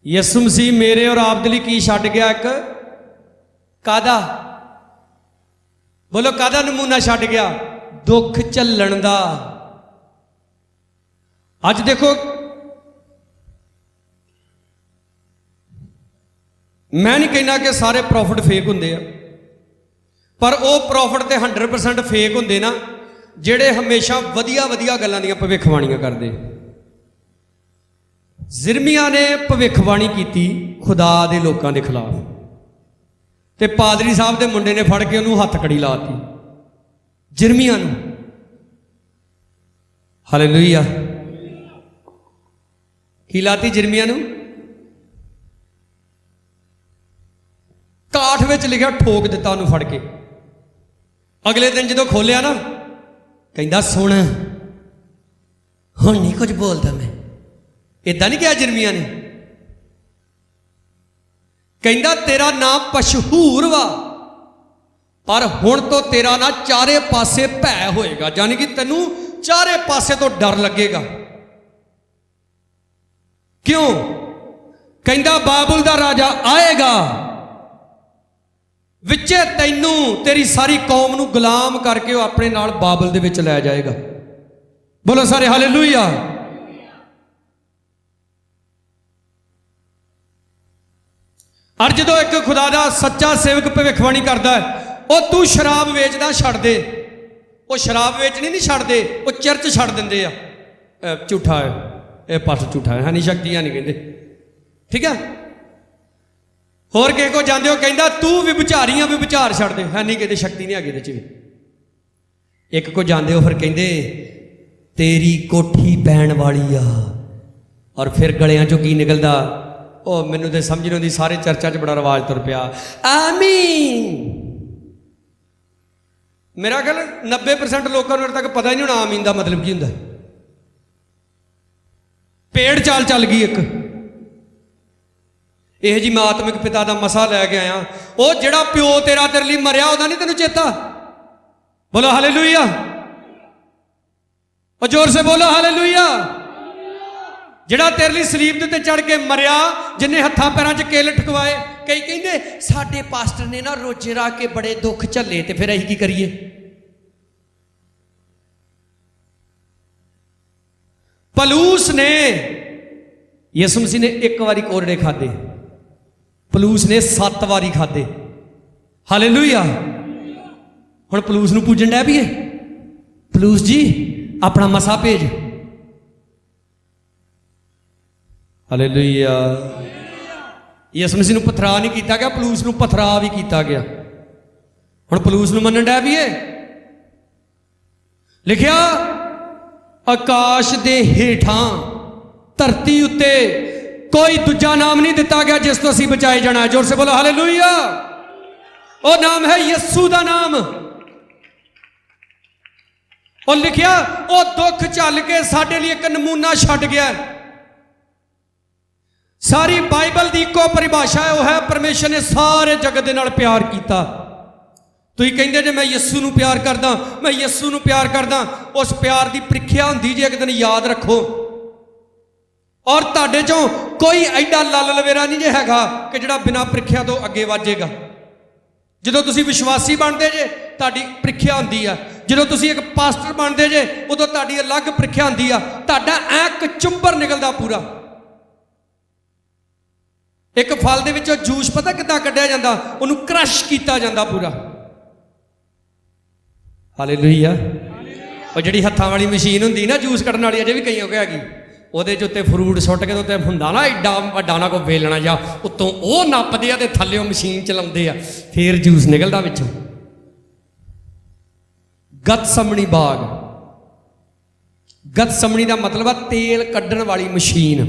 ਯਿਸੂ ਮਸੀਹ ਮੇਰੇ ਔਰ ਆਪ ਦੇ ਲਈ ਕੀ ਛੱਡ ਗਿਆ? ਇੱਕ ਕਾਦਾ? ਬੋਲੋ ਕਾਦਾ ਨਮੂਨਾ ਛੱਡ ਗਿਆ? ਦੁੱਖ ਝੱਲਣ ਦਾ। ਅੱਜ ਦੇਖੋ, ਮੈਂ ਨਹੀਂ ਕਹਿਣਾ ਕਿ ਸਾਰੇ ਪ੍ਰੋਫਿਟ ਫੇਕ ਹੁੰਦੇ ਆ, ਪਰ ਉਹ ਪ੍ਰੋਫਿਟ ਤੇ 100% ਫੇਕ ਹੁੰਦੇ ਨਾ ਜਿਹੜੇ ਹਮੇਸ਼ਾ ਵਧੀਆ ਵਧੀਆ ਗੱਲਾਂ ਦੀਆਂ ਭਵਿੱਖਬਾਣੀਆਂ ਕਰਦੇ। ਜ਼ਿਰਮੀਆ ਨੇ ਭਵਿੱਖਬਾਣੀ ਕੀਤੀ ਖੁਦਾ ਦੇ ਲੋਕਾਂ ਦੇ ਖਿਲਾਫ, ਤੇ ਪਾਦਰੀ ਸਾਹਿਬ ਦੇ ਮੁੰਡੇ ਨੇ ਫੜ ਕੇ ਉਹਨੂੰ ਹੱਥ ਕੜੀ ਲਾਤੀ ਜ਼ਿਰਮੀਆ ਨੂੰ। ਹਾਲੇਲੂਇਆ। ਕੀ ਲਾਤੀ ਜ਼ਿਰਮੀਆ ਨੂੰ? ਕਾਠ ਵਿੱਚ ਲਿਖਿਆ, ਠੋਕ ਦਿੱਤਾ ਉਹਨੂੰ ਫੜ ਕੇ। ਅਗਲੇ ਦਿਨ ਜਦੋਂ ਖੋਲਿਆ ਨਾ, ਕਹਿੰਦਾ ਸੁਣ ਹੁਣ ਨਹੀਂ ਕੁਝ ਬੋਲਦਾ ਮੈਂ। ਇਦਾਂ ਨਹੀਂ ਕਿਹਾ ਜ਼ਿਰਮੀਆ ਨੇ। ਕਹਿੰਦਾ ਤੇਰਾ ਨਾਮ ਮਸ਼ਹੂਰ ਵਾ, ਪਰ ਹੁਣ ਤੋਂ ਤੇਰਾ ਨਾ ਚਾਰੇ ਪਾਸੇ ਭੈ ਹੋਏਗਾ, ਯਾਨੀ ਕਿ ਤੈਨੂੰ ਚਾਰੇ ਪਾਸੇ ਤੋਂ ਡਰ ਲੱਗੇਗਾ। ਕਿਉਂ? ਕਹਿੰਦਾ ਬਾਬੁਲ ਦਾ ਰਾਜਾ ਆਏਗਾ ਵਿੱਚੇ ਤੈਨੂੰ ਤੇਰੀ ਸਾਰੀ ਕੌਮ ਨੂੰ ਗੁਲਾਮ ਕਰਕੇ ਉਹ ਆਪਣੇ ਨਾਲ ਬਾਬਲ ਦੇ ਵਿੱਚ ਲੈ ਜਾਏਗਾ। ਬੋਲੋ ਸਾਰੇ ਹਾਲੇਲੂਇਆ। ਔਰ ਜਦੋਂ ਇੱਕ ਖੁਦਾ ਦਾ ਸੱਚਾ ਸੇਵਕ ਭਵਿੱਖਬਾਣੀ ਕਰਦਾ ਹੈ, ਉਹ ਤੂੰ ਸ਼ਰਾਬ ਵੇਚਦਾ ਛੱਡ ਦੇ, ਉਹ ਸ਼ਰਾਬ ਵੇਚਣੀ ਨਹੀਂ ਛੱਡਦੇ, ਉਹ ਚਰਚ ਛੱਡ ਦਿੰਦੇ ਆ। ਝੂਠਾ ਹੈ ਇਹ, ਪਾਸ ਝੂਠਾ ਹੈ, ਨਹੀਂ ਸ਼ਕਤੀਆਂ ਨਹੀਂ ਕਹਿੰਦੇ, ਠੀਕ ਹੈ। ਹੋਰ ਕਿਸੇ ਕੋ ਜਾਂਦੇ ਹੋ, ਕਹਿੰਦਾ ਤੂੰ ਵੀ ਵਿਚਾਰੀਆਂ ਵੀ ਵਿਚਾਰ ਛੱਡ ਦੇ, ਹੈ ਨਹੀਂ ਕਹਿੰਦੇ, ਸ਼ਕਤੀ ਨਹੀਂ ਹੈਗੀ ਇਹਦੇ 'ਚ ਵੀ। ਇੱਕ ਕੋ ਜਾਂਦੇ ਹੋ, ਫਿਰ ਕਹਿੰਦੇ ਤੇਰੀ ਕੋਠੀ ਪੈਣ ਵਾਲੀ ਆ, ਔਰ ਫਿਰ ਗਲਿਆਂ 'ਚੋਂ ਕੀ ਨਿਕਲਦਾ, ਉਹ ਮੈਨੂੰ ਤੇ ਸਮਝ ਨਹੀਂ ਆਉਂਦੀ, ਸਾਰੇ ਚਰਚਾ 'ਚ ਬੜਾ ਰਿਵਾਜ ਤੁਰ ਪਿਆ, ਆਮੀਨ। ਮੇਰਾ ਖਿਆਲ 90% ਲੋਕਾਂ ਨੂੰ ਅਜੇ ਤੱਕ ਪਤਾ ਹੀ ਨਹੀਂ ਹੋਣਾ ਆਮੀਨ ਦਾ ਮਤਲਬ ਕੀ ਹੁੰਦਾ। ਪੇੜ ਚਾਲ ਚੱਲ ਗਈ ਇੱਕ ਇਹ ਜੀ, ਮੈਂ ਆਤਮਿਕ ਪਿਤਾ ਦਾ ਮਸਾ ਲੈ ਕੇ ਆਇਆ, ਉਹ ਜਿਹੜਾ ਪਿਓ ਤੇਰਾ ਤੇਰੇ ਲਈ ਮਰਿਆ, ਉਹਦਾ ਨਹੀਂ ਤੈਨੂੰ ਚੇਤਾ? ਬੋਲੋ ਹਾਲੇਲੂਇਆ, ਉਹ ਜ਼ੋਰ ਸੇ ਬੋਲੋ ਹਾਲੇਲੂਇਆ। ਜਿਹੜਾ ਤੇਰੇ ਲਈ ਸਲੀਬ ਦੇ ਉੱਤੇ ਚੜ ਕੇ ਮਰਿਆ, ਜਿੰਨੇ ਹੱਥਾਂ ਪੈਰਾਂ 'ਚ ਕੇਲ ਠਕਵਾਏ। ਕਈ ਕਹਿੰਦੇ ਸਾਡੇ ਪਾਸਟਰ ਨੇ ਨਾ ਰੋਜੇ ਰੱਖ ਕੇ ਬੜੇ ਦੁੱਖ ਝੱਲੇ, ਤੇ ਫਿਰ ਅਸੀਂ ਕੀ ਕਰੀਏ? ਪਲੂਸ ਨੇ, ਯਿਸੂ ਮਸੀਹ ਨੇ ਇੱਕ ਵਾਰੀ ਕੋਰੜੇ ਖਾਦੇ, ਪਲੂਸ ਨੇ 7 ਵਾਰੀ ਖਾਦੇ। ਹਾਲੇਲੂਇਆ। ਹੁਣ ਪਲੂਸ ਨੂੰ ਪੂਜਣ ਡੈ ਪਈਏ, ਪਲੂਸ ਜੀ ਆਪਣਾ ਮਸਾ ਭੇਜ। ਹਾਲੇਲੂਇਆ। ਯਿਸੂ ਮਸੀਹ ਨੂੰ ਪਥਰਾ ਨਹੀਂ ਕੀਤਾ ਗਿਆ, ਪਲੂਸ ਨੂੰ ਪਥਰਾ ਵੀ ਕੀਤਾ ਗਿਆ। ਹੁਣ ਪਲੂਸ ਨੂੰ ਮੰਨਣ ਡੈ ਪਈਏ। ਲਿਖਿਆ ਆਕਾਸ਼ ਦੇ ਹੇਠਾਂ ਧਰਤੀ ਉੱਤੇ ਕੋਈ ਦੂਜਾ ਨਾਮ ਨਹੀਂ ਦਿੱਤਾ ਗਿਆ ਜਿਸ ਤੋਂ ਅਸੀਂ ਬਚਾਏ ਜਾਣਾ। ਜ਼ੋਰ ਸੇ ਬੋਲੋ ਹਾਲੇਲੂਇਆ। ਉਹ ਨਾਮ ਹੈ ਯਿਸੂ ਦਾ ਨਾਮ। ਉਹ ਲਿਖਿਆ ਉਹ ਦੁੱਖ ਝੱਲ ਕੇ ਸਾਡੇ ਲਈ ਇੱਕ ਨਮੂਨਾ ਛੱਡ ਗਿਆ। ਸਾਰੀ ਬਾਈਬਲ ਦੀ ਇੱਕੋ ਪਰਿਭਾਸ਼ਾ ਹੈ, ਉਹ ਹੈ ਪਰਮੇਸ਼ਰ ਨੇ ਸਾਰੇ ਜਗਤ ਦੇ ਨਾਲ ਪਿਆਰ ਕੀਤਾ। ਤੁਸੀਂ ਕਹਿੰਦੇ ਜੇ ਮੈਂ ਯਿਸੂ ਨੂੰ ਪਿਆਰ ਕਰਦਾ, ਮੈਂ ਯਿਸੂ ਨੂੰ ਪਿਆਰ ਕਰਦਾ। ਉਸ ਪਿਆਰ ਦੀ ਪ੍ਰੀਖਿਆ ਹੁੰਦੀ ਜੇ ਇੱਕ ਦਿਨ, ਯਾਦ ਰੱਖੋ। ਔਰ ਤੁਹਾਡੇ ਚੋਂ ਕੋਈ ਐਡਾ ਲੱਲ ਲਵੇਰਾ ਨਹੀਂ ਜੇ ਹੈਗਾ ਕਿ ਜਿਹੜਾ ਬਿਨਾਂ ਪ੍ਰੀਖਿਆ ਤੋਂ ਅੱਗੇ ਵਧੇਗਾ। ਜਦੋਂ ਤੁਸੀਂ ਵਿਸ਼ਵਾਸੀ ਬਣਦੇ ਜੇ, ਤੁਹਾਡੀ ਪ੍ਰੀਖਿਆ ਹੁੰਦੀ ਆ। ਜਦੋਂ ਤੁਸੀਂ ਇੱਕ ਪਾਸਟਰ ਬਣਦੇ ਜੇ, ਉਦੋਂ ਤੁਹਾਡੀ ਅਲੱਗ ਪ੍ਰੀਖਿਆ ਹੁੰਦੀ ਆ। ਤੁਹਾਡਾ ਐ ਕਚੁੰਬਰ ਨਿਕਲਦਾ ਪੂਰਾ। ਇੱਕ ਫਲ ਦੇ ਵਿੱਚੋਂ ਜੂਸ ਪਤਾ ਕਿੱਦਾਂ ਕੱਢਿਆ ਜਾਂਦਾ? ਉਹਨੂੰ ਕ੍ਰਸ਼ ਕੀਤਾ ਜਾਂਦਾ ਪੂਰਾ। ਹਾਲੇਲੂਇਆ। ਉਹ ਜਿਹੜੀ ਹੱਥਾਂ ਵਾਲੀ ਮਸ਼ੀਨ ਹੁੰਦੀ ਨਾ ਜੂਸ ਕੱਢਣ ਵਾਲੀ, ਅਜੇ ਵੀ ਕਈਆਂ ਕੋਲ ਹੈਗੀ, ਉਹਦੇ 'ਚ ਉੱਤੇ ਫਰੂਟ ਸੁੱਟ ਕੇ ਉੱਤੇ ਹੁੰਦਾ ਨਾ ਐਡਾ ਵੱਡਾ ਨਾ ਕੋਈ ਵੇਲਣਾ ਜਾਂ, ਉੱਤੋਂ ਉਹ ਨੱਪਦੇ ਆ ਤੇ ਥੱਲਿਓਂ ਮਸ਼ੀਨ ਚਲਾਉਂਦੇ ਆ, ਫੇਰ ਜੂਸ ਨਿਕਲਦਾ ਵਿੱਚੋਂ। ਗਤਸਮਣੀ ਬਾਗ, ਗਤਸਮਣੀ ਦਾ ਮਤਲਬ ਆ ਤੇਲ ਕੱਢਣ ਵਾਲੀ ਮਸ਼ੀਨ,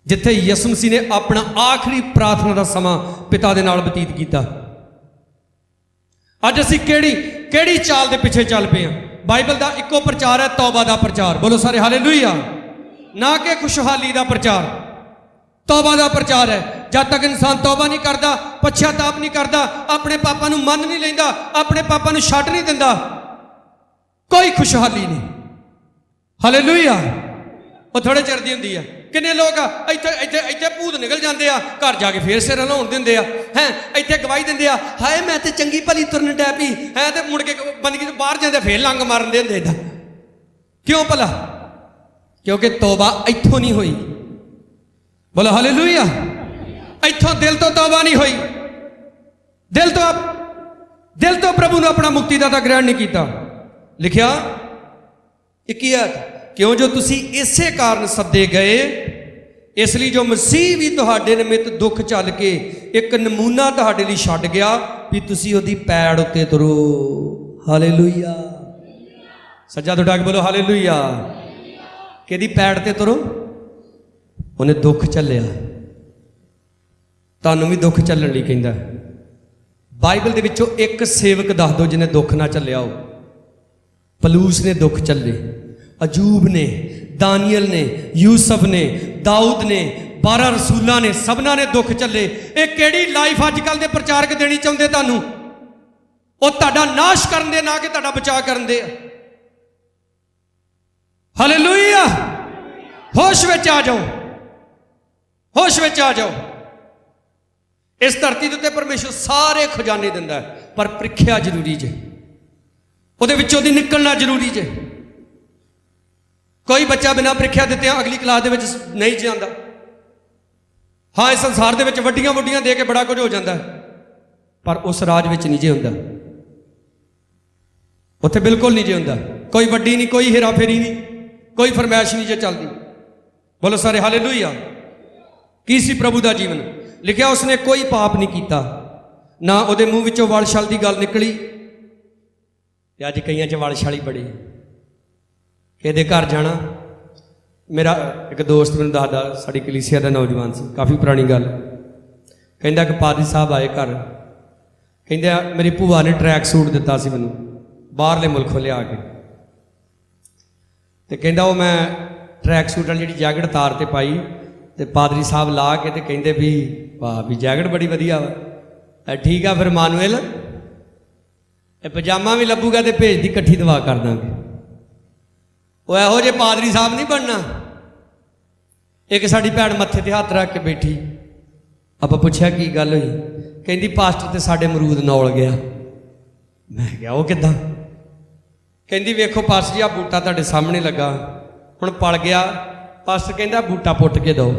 ਜਿੱਥੇ ਯਿਸੂ ਮਸੀਹ ਨੇ ਆਪਣਾ ਆਖਰੀ ਪ੍ਰਾਰਥਨਾ ਦਾ ਸਮਾਂ ਪਿਤਾ ਦੇ ਨਾਲ ਬਤੀਤ ਕੀਤਾ। ਅੱਜ ਅਸੀਂ ਕਿਹੜੀ ਚਾਲ ਦੇ ਪਿੱਛੇ ਚੱਲ ਪਏ ਹਾਂ? ਬਾਈਬਲ ਦਾ ਇੱਕੋ ਪ੍ਰਚਾਰ ਹੈ, ਤੌਬਾ ਦਾ ਪ੍ਰਚਾਰ। ਬੋਲੋ ਸਾਰੇ ਹਾਲੇਲੂਇਆ। ਨਾ ਕਿ ਖੁਸ਼ਹਾਲੀ ਦਾ ਪ੍ਰਚਾਰ, ਤੌਬਾ ਦਾ ਪ੍ਰਚਾਰ ਹੈ। ਜਦ ਤੱਕ ਇਨਸਾਨ ਤੌਬਾ ਨਹੀਂ ਕਰਦਾ, ਪਛਤਾਪ ਨਹੀਂ ਕਰਦਾ, ਆਪਣੇ ਪਾਪਾਂ ਨੂੰ ਮੰਨ ਨਹੀਂ ਲੈਂਦਾ, ਆਪਣੇ ਪਾਪਾਂ ਨੂੰ ਛੱਡ ਨਹੀਂ ਦਿੰਦਾ, ਕੋਈ ਖੁਸ਼ਹਾਲੀ ਨਹੀਂ। ਹਾਲੇਲੂਇਆ। ਉਹ ਥੋੜੇ ਚਿਰ ਦੀ ਹੁੰਦੀ ਆ। ਕਿੰਨੇ ਲੋਕ ਆ ਇੱਥੇ ਭੂਤ ਨਿਕਲ ਜਾਂਦੇ ਆ, ਘਰ ਜਾ ਕੇ ਫੇਰ ਸਿਰ ਹਿਲਾਉਣ ਦਿੰਦੇ ਆ, ਹੈ ਇੱਥੇ ਗਵਾਹੀ ਦਿੰਦੇ ਆ, ਹਾਏ ਮੈਂ ਤੇ ਚੰਗੀ ਭਲੀ ਤੁਰਨ ਡੈ ਪਈ ਹੈ, ਤੇ ਮੁੜ ਕੇ ਬੰਦਗੀ ਤੋਂ ਬਾਹਰ ਜਾਂਦੇ ਫੇਰ ਲੰਗ ਮਾਰਨ ਦੇ ਹੁੰਦੇ। ਏਦਾਂ ਕਿਉਂ ਭਲਾ? ਕਿਉਂਕਿ ਤੌਬਾ ਇੱਥੋਂ ਨਹੀਂ ਹੋਈ। ਬੋਲੋ ਹਾਲੇਲੂਇਆ। ਇੱਥੋਂ ਦਿਲ ਤੋਂ ਤੌਬਾ ਨਹੀਂ ਹੋਈ, ਦਿਲ ਤੋਂ ਪ੍ਰਭੂ ਨੂੰ ਆਪਣਾ ਮੁਕਤੀਦਾਤਾ ਗ੍ਰਹਿਣ ਨਹੀਂ ਕੀਤਾ। ਲਿਖਿਆ 21 ਕਿਉਂ ਜੋ ਤੁਸੀਂ ਇਸੇ ਕਾਰਨ ਸੱਦੇ ਗਏ, ਇਸ ਲਈ ਜੋ ਮਸੀਹ ਵੀ ਤੁਹਾਡੇ ਨਿਮਿਤ ਦੁੱਖ ਝੱਲ ਕੇ ਇੱਕ ਨਮੂਨਾ ਤੁਹਾਡੇ ਲਈ ਛੱਡ ਗਿਆ, ਵੀ ਤੁਸੀਂ ਉਹਦੀ ਪੈੜ ਉੱਤੇ ਤੁਰੋ। ਹਾਲੇਲੂਇਆ। ਸੱਜਾ ਤੁਹਾਡਾ ਬੋਲੋ ਹਾਲੇਲੂਇਆ। ਕਿਹਦੀ ਪੈੜ ਤੇ ਤੁਰੋ? ਉਹਨੇ ਦੁੱਖ ਝੱਲਿਆ, ਤੁਹਾਨੂੰ ਵੀ ਦੁੱਖ ਝੱਲਣ ਲਈ ਕਹਿੰਦਾ। ਬਾਈਬਲ ਦੇ ਵਿੱਚੋਂ ਇੱਕ ਸੇਵਕ ਦੱਸ ਦਿਓ ਜਿਹਨੇ ਦੁੱਖ ਨਾ ਝੱਲਿਆ ਹੋ। ਪਲੂਸ ਨੇ ਦੁੱਖ ਝੱਲੇ, ਅਜੂਬ ਨੇ, ਦਾਨੀਅਲ ਨੇ, ਯੂਸਫ ਨੇ, ਦਾਊਦ ਨੇ, 12 ਰਸੂਲਾਂ ਨੇ, ਸਭਨਾਂ ਨੇ ਦੁੱਖ ਝੱਲੇ। ਇਹ ਕਿਹੜੀ ਲਾਈਫ ਅੱਜ ਕੱਲ੍ਹ ਦੇ ਪ੍ਰਚਾਰਕ ਦੇਣੀ ਚਾਹੁੰਦੇ ਤੁਹਾਨੂੰ? ਉਹ ਤੁਹਾਡਾ ਨਾਸ਼ ਕਰਨ ਦੇ, ਨਾ ਕਿ ਤੁਹਾਡਾ ਬਚਾਅ ਕਰਨ ਦੇ ਆ। ਹਾਲੇਲੂਇਆ। ਹੋਸ਼ ਵਿੱਚ ਆ ਜਾਓ, ਹੋਸ਼ ਵਿੱਚ ਆ ਜਾਓ। इस धरती के उत्ते परमेश्वर सारे खजाने दिंदा है, पर प्रीख्या जरूरी जे, ਉਹਦੇ ਵਿੱਚੋਂ ਦੀ ਨਿਕਲਣਾ ਜ਼ਰੂਰੀ ਜੇ। ਕੋਈ ਬੱਚਾ ਬਿਨਾਂ ਪ੍ਰੀਖਿਆ ਦਿੱਤਿਆਂ ਅਗਲੀ ਕਲਾਸ ਦੇ ਵਿੱਚ ਨਹੀਂ ਜਾਂਦਾ। ਹਾਂ, ਇਸ ਸੰਸਾਰ ਦੇ ਵਿੱਚ ਵੱਡੀਆਂ ਵੱਡੀਆਂ ਦੇ ਕੇ ਬੜਾ ਕੁਝ ਹੋ ਜਾਂਦਾ, ਪਰ ਉਸ ਰਾਜ ਵਿੱਚ ਨਹੀਂ ਜੇ ਹੁੰਦਾ, ਉੱਥੇ ਬਿਲਕੁਲ ਨਹੀਂ ਜੇ ਹੁੰਦਾ। ਕੋਈ ਵੱਡੀ ਨਹੀਂ, ਕੋਈ ਹੇਰਾ ਫੇਰੀ ਨਹੀਂ, ਕੋਈ ਫਰਮਾਇਸ਼ ਨਹੀਂ ਜੇ ਚੱਲਦੀ। ਬੋਲੋ ਸਾਰੇ ਹਾਲੇਲੂਇਆ। ਕੀ ਸੀ ਪ੍ਰਭੂ ਦਾ ਜੀਵਨ? ਲਿਖਿਆ ਉਸਨੇ ਕੋਈ ਪਾਪ ਨਹੀਂ ਕੀਤਾ, ਨਾ ਉਹਦੇ ਮੂੰਹ ਵਿੱਚੋਂ ਵਲ ਛਲ ਦੀ ਗੱਲ ਨਿਕਲੀ। ਤੇ ਅੱਜ ਕਈਆਂ 'ਚ ਵਲ ਛਲ ਹੀ ਬੜੀ। ਕਿਹਦੇ ਘਰ ਜਾਣਾ, ਮੇਰਾ ਇੱਕ ਦੋਸਤ ਮੈਨੂੰ ਦੱਸਦਾ, ਸਾਡੀ ਕਲੀਸਿਆ ਦਾ ਨੌਜਵਾਨ ਸੀ, ਕਾਫੀ ਪੁਰਾਣੀ ਗੱਲ। ਕਹਿੰਦਾ ਕਿ ਪਾਦਰੀ ਸਾਹਿਬ ਆਏ ਘਰ, ਕਹਿੰਦਾ ਮੇਰੀ ਭੂਆ ਨੇ ਟਰੈਕ ਸੂਟ ਦਿੱਤਾ ਸੀ ਮੈਨੂੰ ਬਾਹਰਲੇ ਮੁਲਕੋਂ ਲਿਆ ਕੇ, ਤੇ ਕਹਿੰਦਾ ਉਹ ਮੈਂ ਟਰੈਕ ਸੂਟ ਵਾਲੀ ਜਿਹੜੀ ਜੈਕਟ ਤਾਰ ਤੇ ਪਾਈ, ਤੇ ਪਾਦਰੀ ਸਾਹਿਬ ਲਾ ਕੇ ਤੇ ਕਹਿੰਦੇ ਵੀ ਵਾਹ ਵੀ ਜੈਕਟ ਬੜੀ ਵਧੀਆ ਵਾ। ਠੀਕ ਆ ਫਿਰ ਮਾਨੂਅਲ, ਇਹ ਪਜਾਮਾ ਵੀ ਲੱਭੂਗਾ ਤੇ ਭੇਜ ਦੀ ਇਕੱਠੀ ਦਵਾ ਕਰ ਦਾਂਗੇ। ਉਹ ਇਹੋ ਜਿਹੇ ਪਾਦਰੀ ਸਾਹਿਬ ਨਹੀਂ ਬਣਨਾ। ਇੱਕ ਸਾਡੀ ਭੈਣ ਮੱਥੇ ਤੇ ਹੱਥ ਰੱਖ ਕੇ ਬੈਠੀ, ਆਪਾਂ ਪੁੱਛਿਆ ਕੀ ਗੱਲ ਹੋਈ? ਕਹਿੰਦੀ ਪਾਸਟਰ ਤੇ ਸਾਡੇ ਅਮਰੂਦ ਨੌਲ ਗਿਆ। ਮੈਂ ਕਿਹਾ ਉਹ ਕਿੱਦਾਂ? ਕਹਿੰਦੀ ਵੇਖੋ ਪਾਸਟਰ ਜੀ, ਆ ਬੂਟਾ ਤੁਹਾਡੇ ਸਾਹਮਣੇ ਲੱਗਾ, ਹੁਣ ਪਲ ਗਿਆ। ਪਾਸਟਰ ਕਹਿੰਦਾ ਬੂਟਾ ਪੁੱਟ ਕੇ ਦਿਓ।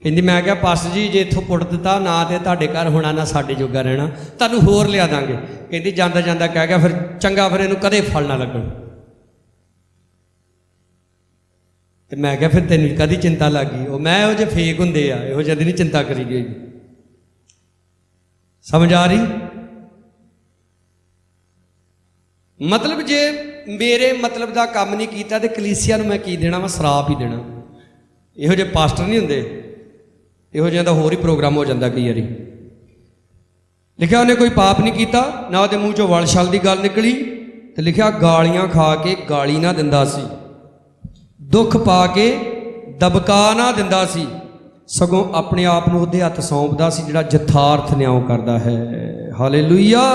ਕਹਿੰਦੀ ਮੈਂ ਕਿਹਾ ਪਾਸਟਰ ਜੀ ਜੇ ਇੱਥੋਂ ਪੁੱਟ ਦਿੱਤਾ ਨਾ ਤੇ ਤੁਹਾਡੇ ਘਰ ਹੋਣਾ ਨਾ ਸਾਡੇ ਜੋਗਾ ਰਹਿਣਾ, ਤੁਹਾਨੂੰ ਹੋਰ ਲਿਆ ਦਾਂਗੇ। ਕਹਿੰਦੀ ਜਾਂਦਾ ਜਾਂਦਾ ਕਹਿ ਗਿਆ ਫਿਰ ਚੰਗਾ, ਫਿਰ ਇਹਨੂੰ ਕਦੇ ਫਲ ਨਾ ਲੱਗਣ। ਤੇ ਮੈਂ ਕਿਹਾ ਫਿਰ ਤੈਨੂੰ ਕਦੀ ਚਿੰਤਾ ਲੱਗ ਗਈ? ਉਹ ਮੈਂ ਇਹੋ ਜਿਹੇ ਫੇਕ ਹੁੰਦੇ ਆ, ਇਹੋ ਜਿਹੀ ਨਹੀਂ ਚਿੰਤਾ ਕਰੀ ਗਈ। ਸਮਝ ਆ ਰਹੀ? ਮਤਲਬ ਜੇ ਮੇਰੇ ਮਤਲਬ ਦਾ ਕੰਮ ਨਹੀਂ ਕੀਤਾ ਤੇ ਕਲੀਸਿਆ ਨੂੰ ਮੈਂ ਕੀ ਦੇਣਾ ਵਾ? ਸਰਾਪ ਹੀ ਦੇਣਾ। ਇਹੋ ਜਿਹੇ ਪਾਸਟਰ ਨਹੀਂ ਹੁੰਦੇ, ਇਹੋ ਜਿਹਾ ਦਾ ਹੋਰ ਹੀ ਪ੍ਰੋਗਰਾਮ ਹੋ ਜਾਂਦਾ ਕਈ ਵਾਰੀ। ਲਿਖਿਆ ਉਹਨੇ ਕੋਈ ਪਾਪ ਨਹੀਂ ਕੀਤਾ, ਨਾ ਉਹਦੇ ਮੂੰਹ ਚੋਂ ਵਲ ਛਲ ਦੀ ਗੱਲ ਨਿਕਲੀ। ਤੇ ਲਿਖਿਆ ਗਾਲੀਆਂ ਖਾ ਕੇ ਗਾਲੀ ਨਾ ਦਿੰਦਾ ਸੀ, ਦੁੱਖ ਪਾ ਕੇ ਦਬਕਾ ਨਾ ਦਿੰਦਾ ਸੀ, ਸਗੋਂ ਆਪਣੇ ਆਪ ਨੂੰ ਉਹਦੇ ਹੱਥ ਸੌਂਪਦਾ ਸੀ ਜਿਹੜਾ ਯਥਾਰਥ ਨਿਆਂ ਕਰਦਾ ਹੈ। ਹਾਲੇਲੂਇਆ।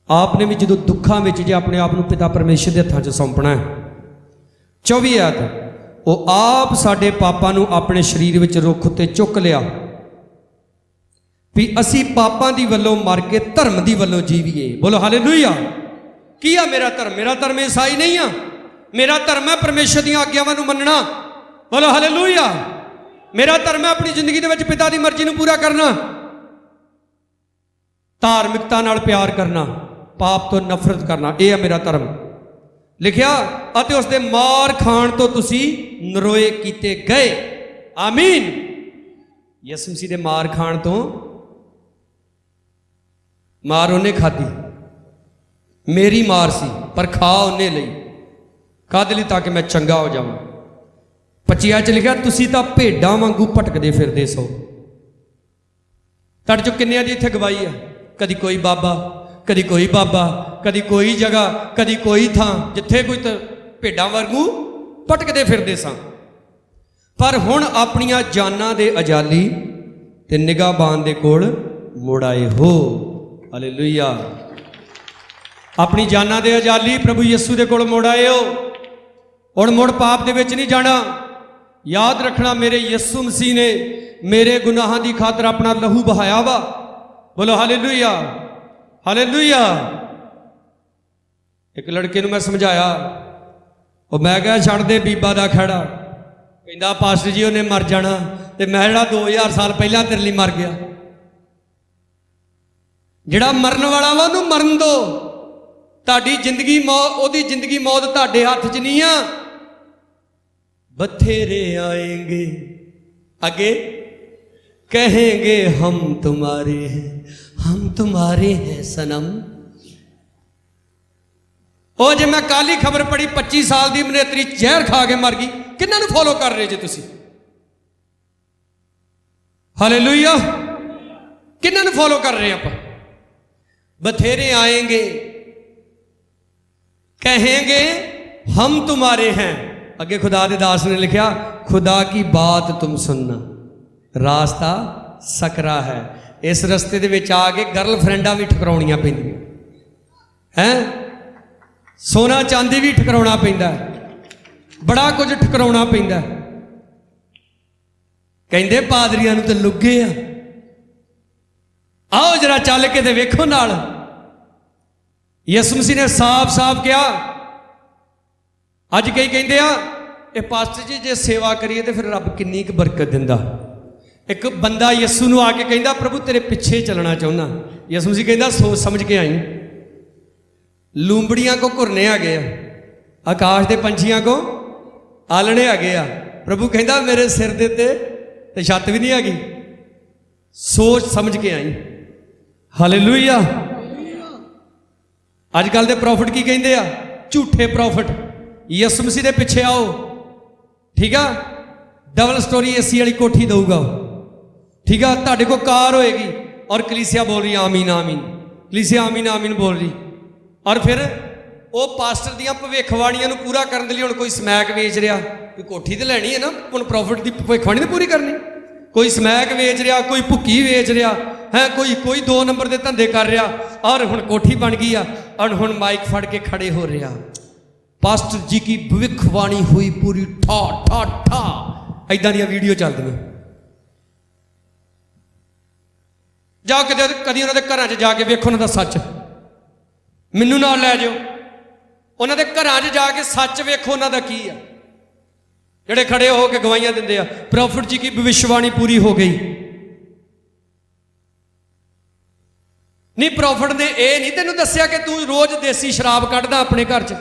ਆਪ ਨੇ ਵੀ ਜਦੋਂ ਦੁੱਖਾਂ ਵਿੱਚ ਜੇ ਆਪਣੇ ਆਪ ਨੂੰ ਪਿਤਾ ਪਰਮੇਸ਼ਰ ਦੇ ਹੱਥਾਂ 'ਚ ਸੌਂਪਣਾ ਹੈ। 24 ਆਇਤ, ਉਹ ਆਪ ਸਾਡੇ ਪਾਪਾਂ ਨੂੰ ਆਪਣੇ ਸਰੀਰ ਵਿੱਚ ਰੁੱਖ ਉੱਤੇ ਚੁੱਕ ਲਿਆ ਵੀ ਅਸੀਂ ਪਾਪਾਂ ਦੀ ਵੱਲੋਂ ਮਰ ਕੇ ਧਰਮ ਦੀ ਵੱਲੋਂ ਜੀਵੀਏ। ਬੋਲੋ ਹਾਲੇਲੂਇਆ। ਕੀ ਆ ਮੇਰਾ ਧਰਮ? ਮੇਰਾ ਧਰਮ ਈਸਾਈ ਨਹੀਂ ਆ, ਮੇਰਾ ਧਰਮ ਹੈ ਪਰਮੇਸ਼ਰ ਦੀਆਂ ਆਗਿਆਵਾਂ ਨੂੰ ਮੰਨਣਾ। ਬੋਲੋ ਹਾਲੇਲੂਇਆ। ਮੇਰਾ ਧਰਮ ਹੈ ਆਪਣੀ ਜ਼ਿੰਦਗੀ ਦੇ ਵਿੱਚ ਪਿਤਾ ਦੀ ਮਰਜ਼ੀ ਨੂੰ ਪੂਰਾ ਕਰਨਾ, ਧਾਰਮਿਕਤਾ ਨਾਲ ਪਿਆਰ ਕਰਨਾ, ਪਾਪ ਤੋਂ ਨਫ਼ਰਤ ਕਰਨਾ। ਇਹ ਹੈ ਮੇਰਾ ਧਰਮ। ਲਿਖਿਆ ਅਤੇ ਉਸ ਦੇ ਮਾਰ ਖਾਣ ਤੋਂ ਤੁਸੀਂ ਨਰੋਏ ਕੀਤੇ ਗਏ। ਆਮੀਨ। ਯਿਸੂ ਮਸੀਹ ਦੇ ਮਾਰ ਖਾਣ ਤੋਂ, ਮਾਰ ਉਹਨੇ ਖਾਧੀ, ਮੇਰੀ ਮਾਰ ਸੀ ਪਰ ਖਾ ਉਹਨੇ ਲਈ। ਕਾਹਦੇ ਲਈ? ਤਾਂ ਕਿ ਮੈਂ ਚੰਗਾ ਹੋ ਜਾਵਾਂ। 25 'ਚ ਲਿਖਿਆ ਤੁਸੀਂ ਤਾਂ ਭੇਡਾਂ ਵਾਂਗੂ ਭਟਕਦੇ ਫਿਰਦੇ ਸੋ। ਤੁਹਾਡੇ ਚੋਂ ਕਿੰਨਿਆਂ ਦੀ ਇੱਥੇ ਗਵਾਹੀ ਆ? ਕਦੀ ਕੋਈ ਬਾਬਾ, ਕਦੀ ਕੋਈ ਬਾਬਾ, ਕਦੀ ਕੋਈ ਜਗ੍ਹਾ, ਕਦੀ ਕੋਈ ਥਾਂ, ਜਿੱਥੇ ਕੋਈ ਤਾਂ ਭੇਡਾਂ ਵਾਂਗੂ ਭਟਕਦੇ ਫਿਰਦੇ ਸਾਂ। ਪਰ ਹੁਣ ਆਪਣੀਆਂ ਜਾਨਾਂ ਦੇ ਅਜਾਲੀ ਤੇ ਨਿਗਾਹਬਾਨ ਦੇ ਕੋਲ ਮੁੜ ਆਏ ਹੋ। ਹਾਲੇਲੂਇਆ। ਆਪਣੀ ਜਾਨਾਂ ਦੇ ਅਜਾਲੀ ਪ੍ਰਭੂ ਯਿਸੂ ਦੇ ਕੋਲ ਮੁੜ ਆਏ ਹੋ। ਹੁਣ ਮੁੜ ਪਾਪ ਦੇ ਵਿੱਚ ਨਹੀਂ ਜਾਣਾ। ਯਾਦ ਰੱਖਣਾ ਮੇਰੇ ਯਿਸੂ ਮਸੀਹ ਨੇ ਮੇਰੇ ਗੁਨਾਹਾਂ ਦੀ ਖਾਤਰ ਆਪਣਾ ਲਹੂ ਬਹਾਇਆ ਵਾ। ਬੋਲੋ ਹਾਲੇਲੂਇਆ। ਹਾਲੇਲੂਇਆ। ਇੱਕ ਲੜਕੇ ਨੂੰ ਮੈਂ ਸਮਝਾਇਆ, ਉਹ ਮੈਂ ਕਿਹਾ ਛੱਡ ਦੇ ਬੀਬਾ ਦਾ ਖੜਾ। ਕਹਿੰਦਾ ਪਾਸਟਰ ਜੀ ਉਹਨੇ ਮਰ ਜਾਣਾ, ਤੇ ਮੈਂ ਜਿਹੜਾ 2000 ਸਾਲ ਪਹਿਲਾਂ ਤੇਰੇ ਲਈ ਮਰ ਗਿਆ। ਜਿਹੜਾ ਮਰਨ ਵਾਲਾ ਵਾ ਉਹਨੂੰ ਮਰਨ ਦੋ। ਤੁਹਾਡੀ ਜ਼ਿੰਦਗੀ ਉਹਦੀ ਜ਼ਿੰਦਗੀ ਮੌਤ ਤੁਹਾਡੇ ਹੱਥ 'ਚ ਨਹੀਂ ਆ। ਬਥੇਰੇ ਆਏਂਗੇ ਅੱਗੇ कहेंगे हम तुम्हारे हैं सनम। ਉਹ ਜੇ ਮੈਂ ਕੱਲ ਹੀ ਖਬਰ ਪੜੀ 25 ਸਾਲ ਦੀ ਮਨੇਤਰੀ ਜ਼ਹਿਰ ਖਾ ਕੇ ਮਰ ਗਈ। ਕਿਹਨਾਂ ਨੂੰ ਫੋਲੋ ਕਰ ਰਹੇ ਜੇ ਤੁਸੀਂ? ਹਾਲੇਲੂਇਆ। ਕਿਹਨਾਂ ਨੂੰ ਫੋਲੋ ਕਰ ਰਹੇ ਆਪਾਂ? ਬਥੇਰੇ ਆएंगे कहेंगे हम तुम्हारे हैं। ਅੱਗੇ ਖੁਦਾ ਦੇ ਦਾਸ ਨੇ ਲਿਖਿਆ खुदा की बात तुम सुनना, ਰਾਸਤਾ ਸਕਰਾ ਹੈ। ਇਸ ਰਸਤੇ ਦੇ ਵਿੱਚ ਆ ਕੇ ਗਰਲਫਰੈਂਡਾਂ ਵੀ ਠਕਰਾਉਣੀਆਂ ਪੈਂਦੀਆਂ ਹੈ, ਸੋਨਾ ਚਾਂਦੀ ਵੀ ਠਕਰਾਉਣਾ ਪੈਂਦਾ, ਬੜਾ ਕੁਝ ਠਕਰਾਉਣਾ ਪੈਂਦਾ। ਕਹਿੰਦੇ ਪਾਦਰੀਆਂ ਨੂੰ ਤੇ ਲੁੱਗੇ ਆ, आओ जरा चल के ते वेखो नाल। यसु मसीह ने साफ साफ कहा। अज कई कहते हैं पास्टर जी जे सेवा करिए तो फिर रब किन्नी क बरकत दिंदा। एक बंदा यसु नूं आके कहता प्रभु तेरे पिछे चलना चाहुंदा। यसु मसीह कहता सोच समझ के आई। लूंबड़ियां को घुरने आ गए, आकाश के पंछियां को आलने आ गया। प्रभु कहता मेरे सिर दे ते छत भी नहीं आ गई। सोच समझ के आई। हालेलुया। अजकल के प्रॉफिट की कहते हैं, झूठे प्रॉफिट। यसु मसीह के पिछे आओ, ठीक है, डबल स्टोरी एसी वाली कोठी दूगा, ठीक है, तुहाडे को कार होएगी और कलीसिया बोल रही आमीन आमीन, कलीसिया आमीन आमीन बोल रही। और फिर वो पास्टर दियां भविष्यवाणियां नूं पूरा करने लई हुण कोई समैक वेच रहा, कोई कोठी तो लैनी है ना, हुण प्रॉफिट की भविष्यवाणी तो पूरी करनी। कोई समैक वेच रहा, कोई भुक्की वेच रहा है, कोई 2 नंबर के धंधे कर रहा, और हुण कोठी बन गई आ, और हुण माइक फड़ के खड़े हो रहा। पास्टर जी की भविष्यवाणी हुई पूरी, ठा ठा ठा, इदां दी वीडियो चल दी। जाओ किते कदी उन्हां दे घरां च जाके वेखो उन्हां दा सच, मैनूं नाल लै जाओ उन्हां दे घरां च जाके सच वेखो उन्हां दा की है। ਜਿਹੜੇ खड़े हो के गवाहियां ਦਿੰਦੇ ਆ प्रॉफिट जी की भविष्यवाणी पूरी हो गई। नहीं प्रॉफिट ने यह नहीं तेन दसिया कि तू रोज देसी शराब कढ़दा अपने घर च।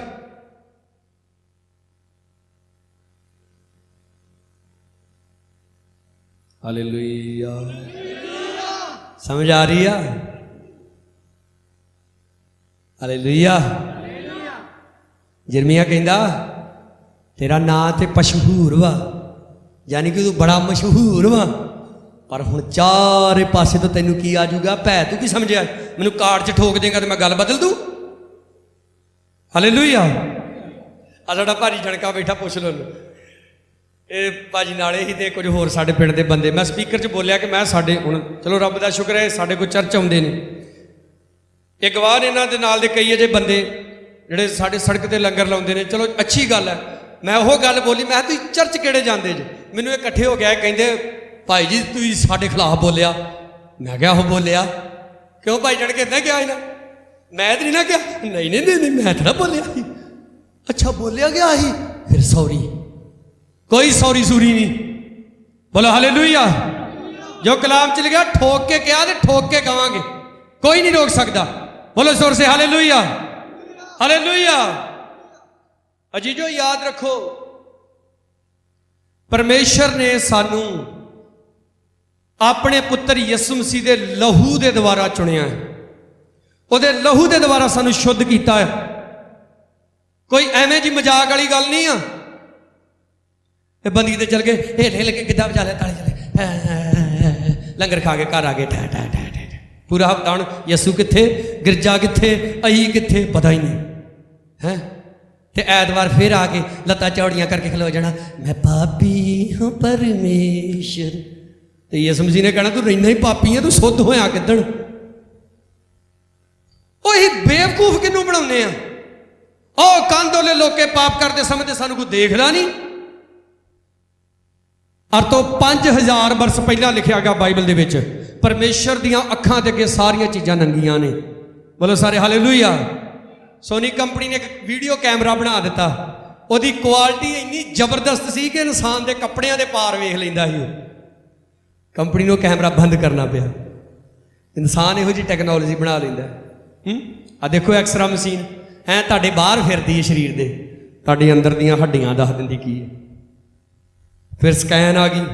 हालेलुया। समझ आ रही है? हालेलुया। यिर्मयाह कहंदा तेरा नां तो मशहूर वा, यानी कि तू बड़ा मशहूर वा, पर हुण चारे पासे तो तेनू की आजूगा भै। तू की समझिया मैनू कार्ड च ठोक देगा तो मैं गल बदल दूँ? हालेलुया। आ साडा भाजी जणका बैठा, पुछ लो ये भाजी नाले ही तो कुछ होर साडे पिंड दे बंदे। मैं स्पीकर च बोलिया कि मैं साडे हुण चलो रब दा शुक्र है साडे कोल चर्च आउंदे ने। एक गवाह ने इन्हां दे नाल दे कई अजे बंदे जिहड़े साडे सड़क ते लंगर लाउंदे ने। चलो अच्छी गल है। मैं वो गल बोली, मैं तुसीं चर्च किहड़े जांदे जे? मैनूं इकट्ठे हो गया, कहंदे भाई जी तुसीं साडे खिलाफ बोलिया। मैं क्या हो बोलिया? क्यों भाई जण के इदां क्या ही ना? मैं तो नहीं ना क्या? नहीं नहीं नहीं मैं तो ना बोलिया। अच्छा बोलिया गया ही, फिर सॉरी। कोई सॉरी सूरी नहीं। बोलो हालेलुया। जो कलाम चल गया ठोक के क्या तो ठोक के कहांगे, कोई नहीं रोक सकता। बोलो जोर से हालेलुया। हालेलुया। अजीजो याद रखो, परमेश्वर ने सानू अपने पुत्र यसु मसीह के लहू के द्वारा चुनिया है। उहदे लहू के द्वारा सानू शुद्ध किया है। कोई एवें जी मजाक वाली गल नहीं है। बंदी ते चल गए, हेठ हिल के गिद्धा बजा लिया, ताली चले, लंगर खा के घर आ गए, ठै ठै ठै ठै। पूरा हफ्ता हुण यसु कित्थे, गिरजा कित्थे, अही कित्थे, पता ही नहीं है। ते ऐतवार फिर आके लत्तां चौड़ियां करके खलो जाना, मैं पापी हूँ परमेश्वर। तो यसु मसीह ने कहना तू रहिंदा ही पापी है, तू शुद्ध होया किदण? ओही बेवकूफ किनू बनाउने आ? ओ कांदोले लोके पाप करते समय ते सानू कोई देखदा नहीं। और तो 5000 वर्ष पहला लिखा गया बाइबल दे विच, परमेश्वर दियां अखां दे अगे सारियां चीज़ां नंगियां ने। बोलो सारे हालेलुया। सोनी कंपनी ने एक वीडियो कैमरा बना दिता, उसकी क्वालिटी इन्नी जबरदस्त सी कि इंसान के कपड़ियां दे पार वेख लैंदा ही। कंपनी को कैमरा बंद करना पिया। इंसान इहो जी टैक्नोलॉजी बना लैंदा। आ देखो एक्सरा मशीन है तुहाडे बाहर फिरदी है शरीर दे, तुहाडे अंदर दियां हड्डियां दस दिंदी की है। फिर स्कैन आ गई,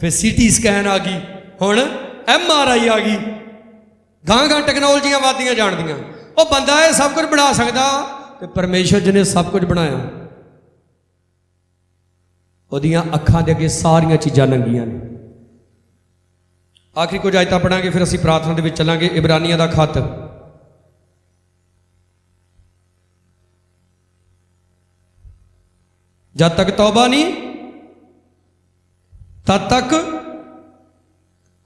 फिर सीटी स्कैन आ गई, हुण MRI आ गई। गां गां टैक्नोलॉजियां वधदियां जाणदियां। वो बंदा है सब कुछ बना सकता, तो परमेश्वर जिन्हें सब कुछ बनाया उहदियां अखां दे अगे सारियां चीज़ां नंगियां ने। आखिरी कुछ आयतां पढ़ांगे, फिर असीं प्रार्थना दे विच चलांगे। इब्रानियां दा खत जब तक तौबा नहीं तब तक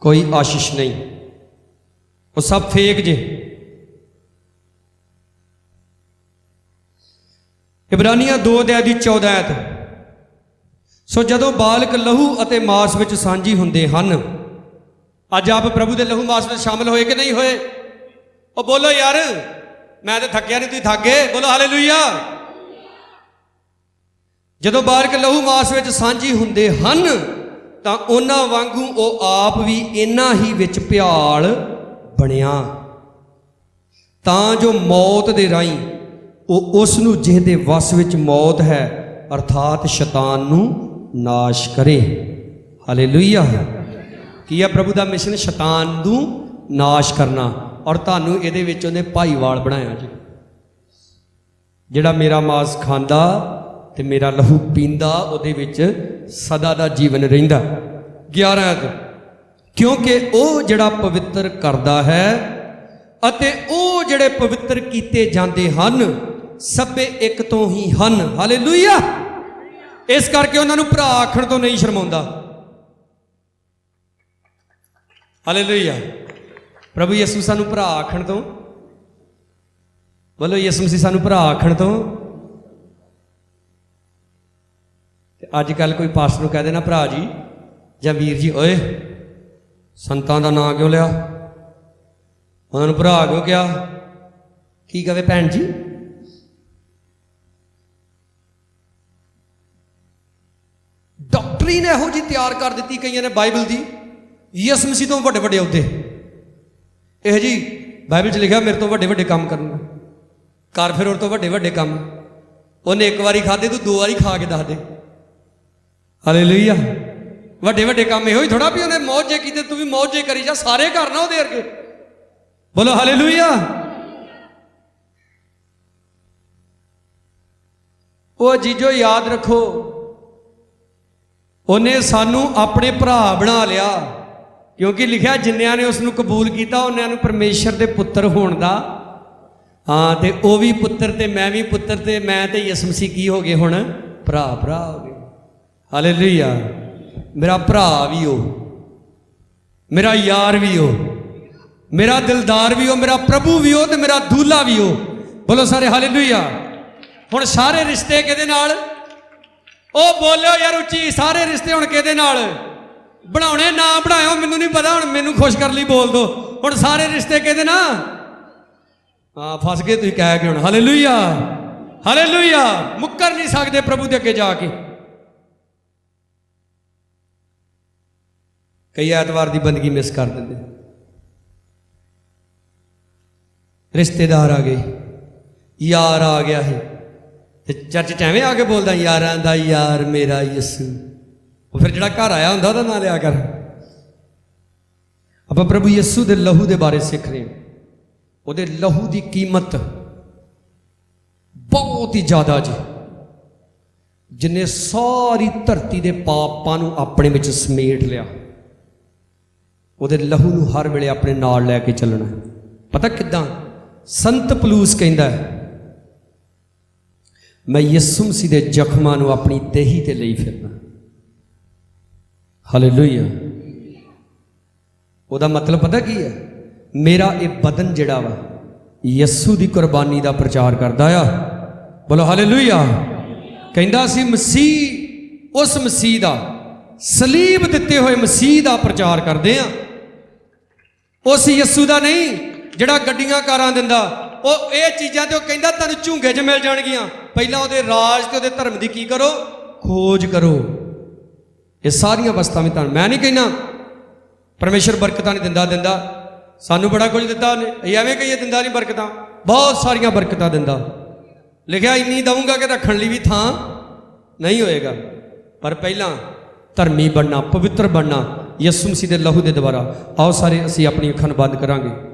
कोई आशीष नहीं। वो सब फेक जे। इब्रानियां 2 अध्याय 14 आयत, ਸੋ ਜਦੋਂ ਬਾਲਕ ਲਹੂ ਅਤੇ ਮਾਸ ਵਿੱਚ ਸਾਂਝੀ ਹੁੰਦੇ ਹਨ, ਅੱਜ ਆਪ ਪ੍ਰਭੂ ਦੇ ਲਹੂ ਮਾਸ ਵਿੱਚ ਸ਼ਾਮਲ ਹੋਏ ਕਿ ਨਹੀਂ ਹੋਏ? ਉਹ ਬੋਲੋ ਯਾਰ, ਮੈਂ ਤਾਂ ਥੱਕਿਆ ਨਹੀਂ, ਤੁਸੀਂ ਥੱਕ ਗਏ? ਬੋਲੋ ਹਾਲੇਲੂਇਆ। ਜਦੋਂ ਬਾਲਕ ਲਹੂ ਮਾਸ ਵਿੱਚ ਸਾਂਝੀ ਹੁੰਦੇ ਹਨ ਤਾਂ ਉਹਨਾਂ ਵਾਂਗੂ ਉਹ ਆਪ ਵੀ ਇਹਨਾਂ ਹੀ ਵਿੱਚ ਭਿਆਲ ਬਣਿਆ, ਤਾਂ ਜੋ ਮੌਤ ਦੇ ਰਾਹੀਂ ਉਹ ਉਸ ਨੂੰ ਜਿਹਦੇ ਵਸ ਵਿੱਚ ਮੌਤ ਹੈ ਅਰਥਾਤ ਸ਼ੈਤਾਨ ਨੂੰ ਨਾਸ਼ ਕਰੇ। ਹਾਲੇਲੂਇਆ। ਕੀ ਹੈ ਪ੍ਰਭੂ ਦਾ ਮਿਸ਼ਨ? ਸ਼ੈਤਾਨ ਨੂੰ ਨਾਸ਼ ਕਰਨਾ। ਔਰ ਤੁਹਾਨੂੰ ਇਹਦੇ ਵਿੱਚ ਉਹਨੇ ਭਾਈਵਾਲ ਬਣਾਇਆ ਜੀ। ਜਿਹੜਾ ਮੇਰਾ ਮਾਸ ਖਾਂਦਾ ਤੇ ਮੇਰਾ ਲਹੂ ਪੀਂਦਾ ਉਹਦੇ ਵਿੱਚ ਸਦਾ ਦਾ ਜੀਵਨ ਰਹਿੰਦਾ। 11 ਕਿਉਂਕਿ ਉਹ ਜਿਹੜਾ ਪਵਿੱਤਰ ਕਰਦਾ ਹੈ ਅਤੇ ਉਹ ਜਿਹੜੇ ਪਵਿੱਤਰ ਕੀਤੇ ਜਾਂਦੇ ਹਨ ਸਭੇ ਇੱਕ ਤੋਂ ਹੀ ਹਨ। ਹਾਲੇਲੂਇਆ। ਇਸ ਕਰਕੇ ਉਹਨਾਂ ਨੂੰ ਭਰਾ ਆਖਣ ਤੋਂ ਨਹੀਂ ਸ਼ਰਮਾਉਂਦਾ। ਹਾਲੇਲੂਇਆ। ਪ੍ਰਭੂ ਯਿਸੂ ਸਾਨੂੰ ਭਰਾ ਆਖਣ ਤੋਂ, ਬੋਲੋ ਯਿਸੂ ਮਸੀਹ ਸਾਨੂੰ ਭਰਾ ਆਖਣ ਤੋਂ। ਤੇ ਅੱਜ ਕੱਲ ਕੋਈ ਪਾਸਟਰ ਨੂੰ ਕਹਿ ਦੇਣਾ ਭਰਾ ਜੀ ਜਾਂ ਵੀਰ ਜੀ, ਓਏ ਸੰਤਾਂ ਦਾ ਨਾਂ ਕਿਉਂ ਲਿਆ? ਉਹਨਾਂ ਨੂੰ ਭਰਾ ਕਿਉਂ ਕਿਹਾ? ਕੀ ਕਹੇ ਭੈਣ ਜੀ? ਡਾਕਟਰੀ ਨੇ ਇਹੋ ਜਿਹੀ ਤਿਆਰ ਕਰ ਦਿੱਤੀ ਕਈਆਂ ਨੇ ਬਾਈਬਲ ਦੀ, ਯਿਸੂ ਮਸੀਹ ਤੋਂ ਵੱਡੇ ਵੱਡੇ ਅਹੁਦੇ। ਇਹੋ ਜੀ ਬਾਈਬਲ 'ਚ ਲਿਖਿਆ ਮੇਰੇ ਤੋਂ ਵੱਡੇ ਵੱਡੇ ਕੰਮ ਕਰਨਾ, ਕਰ ਫਿਰ ਉਹ ਤੋਂ ਵੱਡੇ ਵੱਡੇ ਕੰਮ। ਉਹਨੇ ਇੱਕ ਵਾਰੀ ਖਾਦੇ, ਤੂੰ 2 ਵਾਰੀ ਖਾ ਕੇ ਦੱਸ ਦੇ। ਹਾਲੇਲੂਇਆ। ਵੱਡੇ ਵੱਡੇ ਕੰਮ ਇਹੋ ਹੀ ਥੋੜਾ ਵੀ ਉਹਨੇ ਮੌਜੇ ਕੀਤੇ ਤੂੰ ਵੀ ਮੌਜੇ ਕਰੀ ਜਾ, ਸਾਰੇ ਕਰਨਾ ਉਹਦੇ ਅੱਗੇ। ਬੋਲੋ ਹਾਲੇਲੂਇਆ। ਉਹ ਜੀਜੋ ਯਾਦ ਰੱਖੋ, ਉਹਨੇ ਸਾਨੂੰ ਆਪਣੇ ਭਰਾ ਬਣਾ ਲਿਆ, ਕਿਉਂਕਿ ਲਿਖਿਆ ਜਿੰਨਿਆਂ ਨੇ ਉਸ ਨੂੰ ਕਬੂਲ ਕੀਤਾ ਉਹਨਾਂ ਨੂੰ ਪਰਮੇਸ਼ਰ ਦੇ ਪੁੱਤਰ ਹੋਣ ਦਾ। ਹਾਂ, ਤੇ ਉਹ ਵੀ ਪੁੱਤਰ ਤੇ ਮੈਂ ਵੀ ਪੁੱਤਰ, ਤੇ ਮੈਂ ਤੇ ਯਿਸੂ ਮਸੀਹ ਕੀ ਹੋ ਗਏ ਹੁਣ? ਭਰਾ ਭਰਾ ਹੋ ਗਏ। ਹਾਲੇਲੂਇਆ। ਮੇਰਾ ਭਰਾ ਵੀ ਉਹ, ਮੇਰਾ ਯਾਰ ਵੀ ਉਹ, ਮੇਰਾ ਦਿਲਦਾਰ ਵੀ ਉਹ, ਮੇਰਾ ਪ੍ਰਭੂ ਵੀ ਉਹ, ਤੇ ਮੇਰਾ ਦੂਲਾ ਵੀ ਉਹ। ਬੋਲੋ ਸਾਰੇ ਹਾਲੇਲੂਇਆ। ਹੁਣ ਸਾਰੇ ਰਿਸ਼ਤੇ ਕਿਹਦੇ ਨਾਲ? ਉਹ ਬੋਲਿਓ ਯਾਰ ਉੱਚੀ, ਸਾਰੇ ਰਿਸ਼ਤੇ ਹੁਣ ਕਿਹਦੇ ਨਾਲ ਬਣਾਉਣੇ? ਨਾ ਬਣਾਇਓ, ਮੈਨੂੰ ਨਹੀਂ ਪਤਾ, ਹੁਣ ਮੈਨੂੰ ਖੁਸ਼ ਕਰ ਲਈ ਬੋਲ ਦੋ। ਹੁਣ ਸਾਰੇ ਰਿਸ਼ਤੇ ਕਿਹਦੇ ਨਾਲ? ਹਾਂ, ਫਸ ਗਏ ਤੁਸੀਂ ਕਹਿ ਕੇ ਹੁਣ। ਹਾਲੇਲੂਇਆ। ਹਾਲੇਲੂਇਆ। ਮੁੱਕਰ ਨਹੀਂ ਸਕਦੇ ਪ੍ਰਭੂ ਦੇ ਅੱਗੇ ਜਾ ਕੇ। ਕਈ ਐਤਵਾਰ ਦੀ ਬੰਦਗੀ ਮਿਸ ਕਰ ਦਿੰਦੇ। ਰਿਸ਼ਤੇਦਾਰ ਆ ਗਏ, ਯਾਰ ਆ ਗਿਆ ਹੈ, ਤੇ ਚਰਚ 'ਚ ਐਵੇਂ ਆ ਕੇ ਬੋਲਦਾ ਯਾਰਾਂ ਦਾ ਯਾਰ ਮੇਰਾ ਯਿਸੂ। ਉਹ ਫਿਰ ਜਿਹੜਾ ਘਰ ਆਇਆ ਹੁੰਦਾ ਉਹਦਾ ਨਾਂ ਲਿਆ ਕਰ। ਆਪਾਂ ਪ੍ਰਭੂ ਯਿਸੂ ਦੇ ਲਹੂ ਦੇ ਬਾਰੇ ਸਿੱਖ ਰਹੇ ਹਾਂ। ਉਹਦੇ ਲਹੂ ਦੀ ਕੀਮਤ ਬਹੁਤ ਹੀ ਜ਼ਿਆਦਾ ਜੀ, ਜਿਨੇ ਸਾਰੀ ਧਰਤੀ ਦੇ ਪਾਪਾਂ ਨੂੰ ਆਪਣੇ ਵਿੱਚ ਸਮੇਟ ਲਿਆ। ਉਹਦੇ ਲਹੂ ਨੂੰ ਹਰ ਵੇਲੇ ਆਪਣੇ ਨਾਲ ਲੈ ਕੇ ਚੱਲਣਾ। ਪਤਾ ਕਿੱਦਾਂ? ਸੰਤ ਪਲੂਸ ਕਹਿੰਦਾ ਹੈ, ਮੈਂ ਯਿਸੂ ਮਸੀਹ ਦੇ ਜ਼ਖਮਾਂ ਨੂੰ ਆਪਣੀ ਦੇਹੀ ਤੇ ਲਈ ਫਿਰਨਾ। ਹਾਲੇਲੂਇਆ। ਉਹਦਾ ਮਤਲਬ ਪਤਾ ਕੀ ਹੈ? ਮੇਰਾ ਇਹ ਬਦਨ ਜਿਹੜਾ ਵਾ ਯਿਸੂ ਦੀ ਕੁਰਬਾਨੀ ਦਾ ਪ੍ਰਚਾਰ ਕਰਦਾ ਆ। ਬੋਲੋ ਹਾਲੇਲੂਇਆ। ਕਹਿੰਦਾ ਸੀ ਮਸੀਹ, ਉਸ ਮਸੀਹ ਦਾ, ਸਲੀਬ ਦਿੱਤੇ ਹੋਏ ਮਸੀਹ ਦਾ ਪ੍ਰਚਾਰ ਕਰਦੇ ਆ। ਉਸ ਯਿਸੂ ਦਾ ਨਹੀਂ ਜਿਹੜਾ ਗੱਡੀਆਂ ਕਾਰਾਂ ਦਿੰਦਾ। ਉਹ ਇਹ ਚੀਜ਼ਾਂ ਤੇ ਉਹ ਕਹਿੰਦਾ ਤੁਹਾਨੂੰ ਝੂੰਗੇ 'ਚ ਮਿਲ ਜਾਣਗੀਆਂ। ਪਹਿਲਾਂ ਉਹਦੇ ਰਾਜ ਤੇ ਉਹਦੇ ਧਰਮ ਦੀ ਕੀ ਕਰੋ? ਖੋਜ ਕਰੋ। ਇਹ ਸਾਰੀਆਂ ਵਸਤਾਂ ਵੀ ਤੁਹਾਨੂੰ, ਮੈਂ ਨਹੀਂ ਕਹਿਣਾ ਪਰਮੇਸ਼ਰ ਬਰਕਤਾਂ ਨਹੀਂ ਦਿੰਦਾ ਸਾਨੂੰ ਬੜਾ ਕੁਝ ਦਿੱਤਾ ਉਹਨੇ। ਇਹ ਐਵੇਂ ਕਹੀਏ ਦਿੰਦਾ ਨਹੀਂ ਬਰਕਤਾਂ, ਬਹੁਤ ਸਾਰੀਆਂ ਬਰਕਤਾਂ ਦਿੰਦਾ। ਲਿਖਿਆ ਇੰਨੀ ਦਊਂਗਾ ਕਿ ਰੱਖਣ ਲਈ ਵੀ ਥਾਂ ਨਹੀਂ ਹੋਏਗਾ। ਪਰ ਪਹਿਲਾਂ ਧਰਮੀ ਬਣਨਾ, ਪਵਿੱਤਰ ਬਣਨਾ ਯਿਸੂ ਮਸੀਹ ਦੇ ਲਹੂ ਦੇ ਦੁਆਰਾ। ਆਓ ਸਾਰੇ ਅਸੀਂ ਆਪਣੀ ਅੱਖਾਂ ਬੰਦ ਕਰਾਂਗੇ।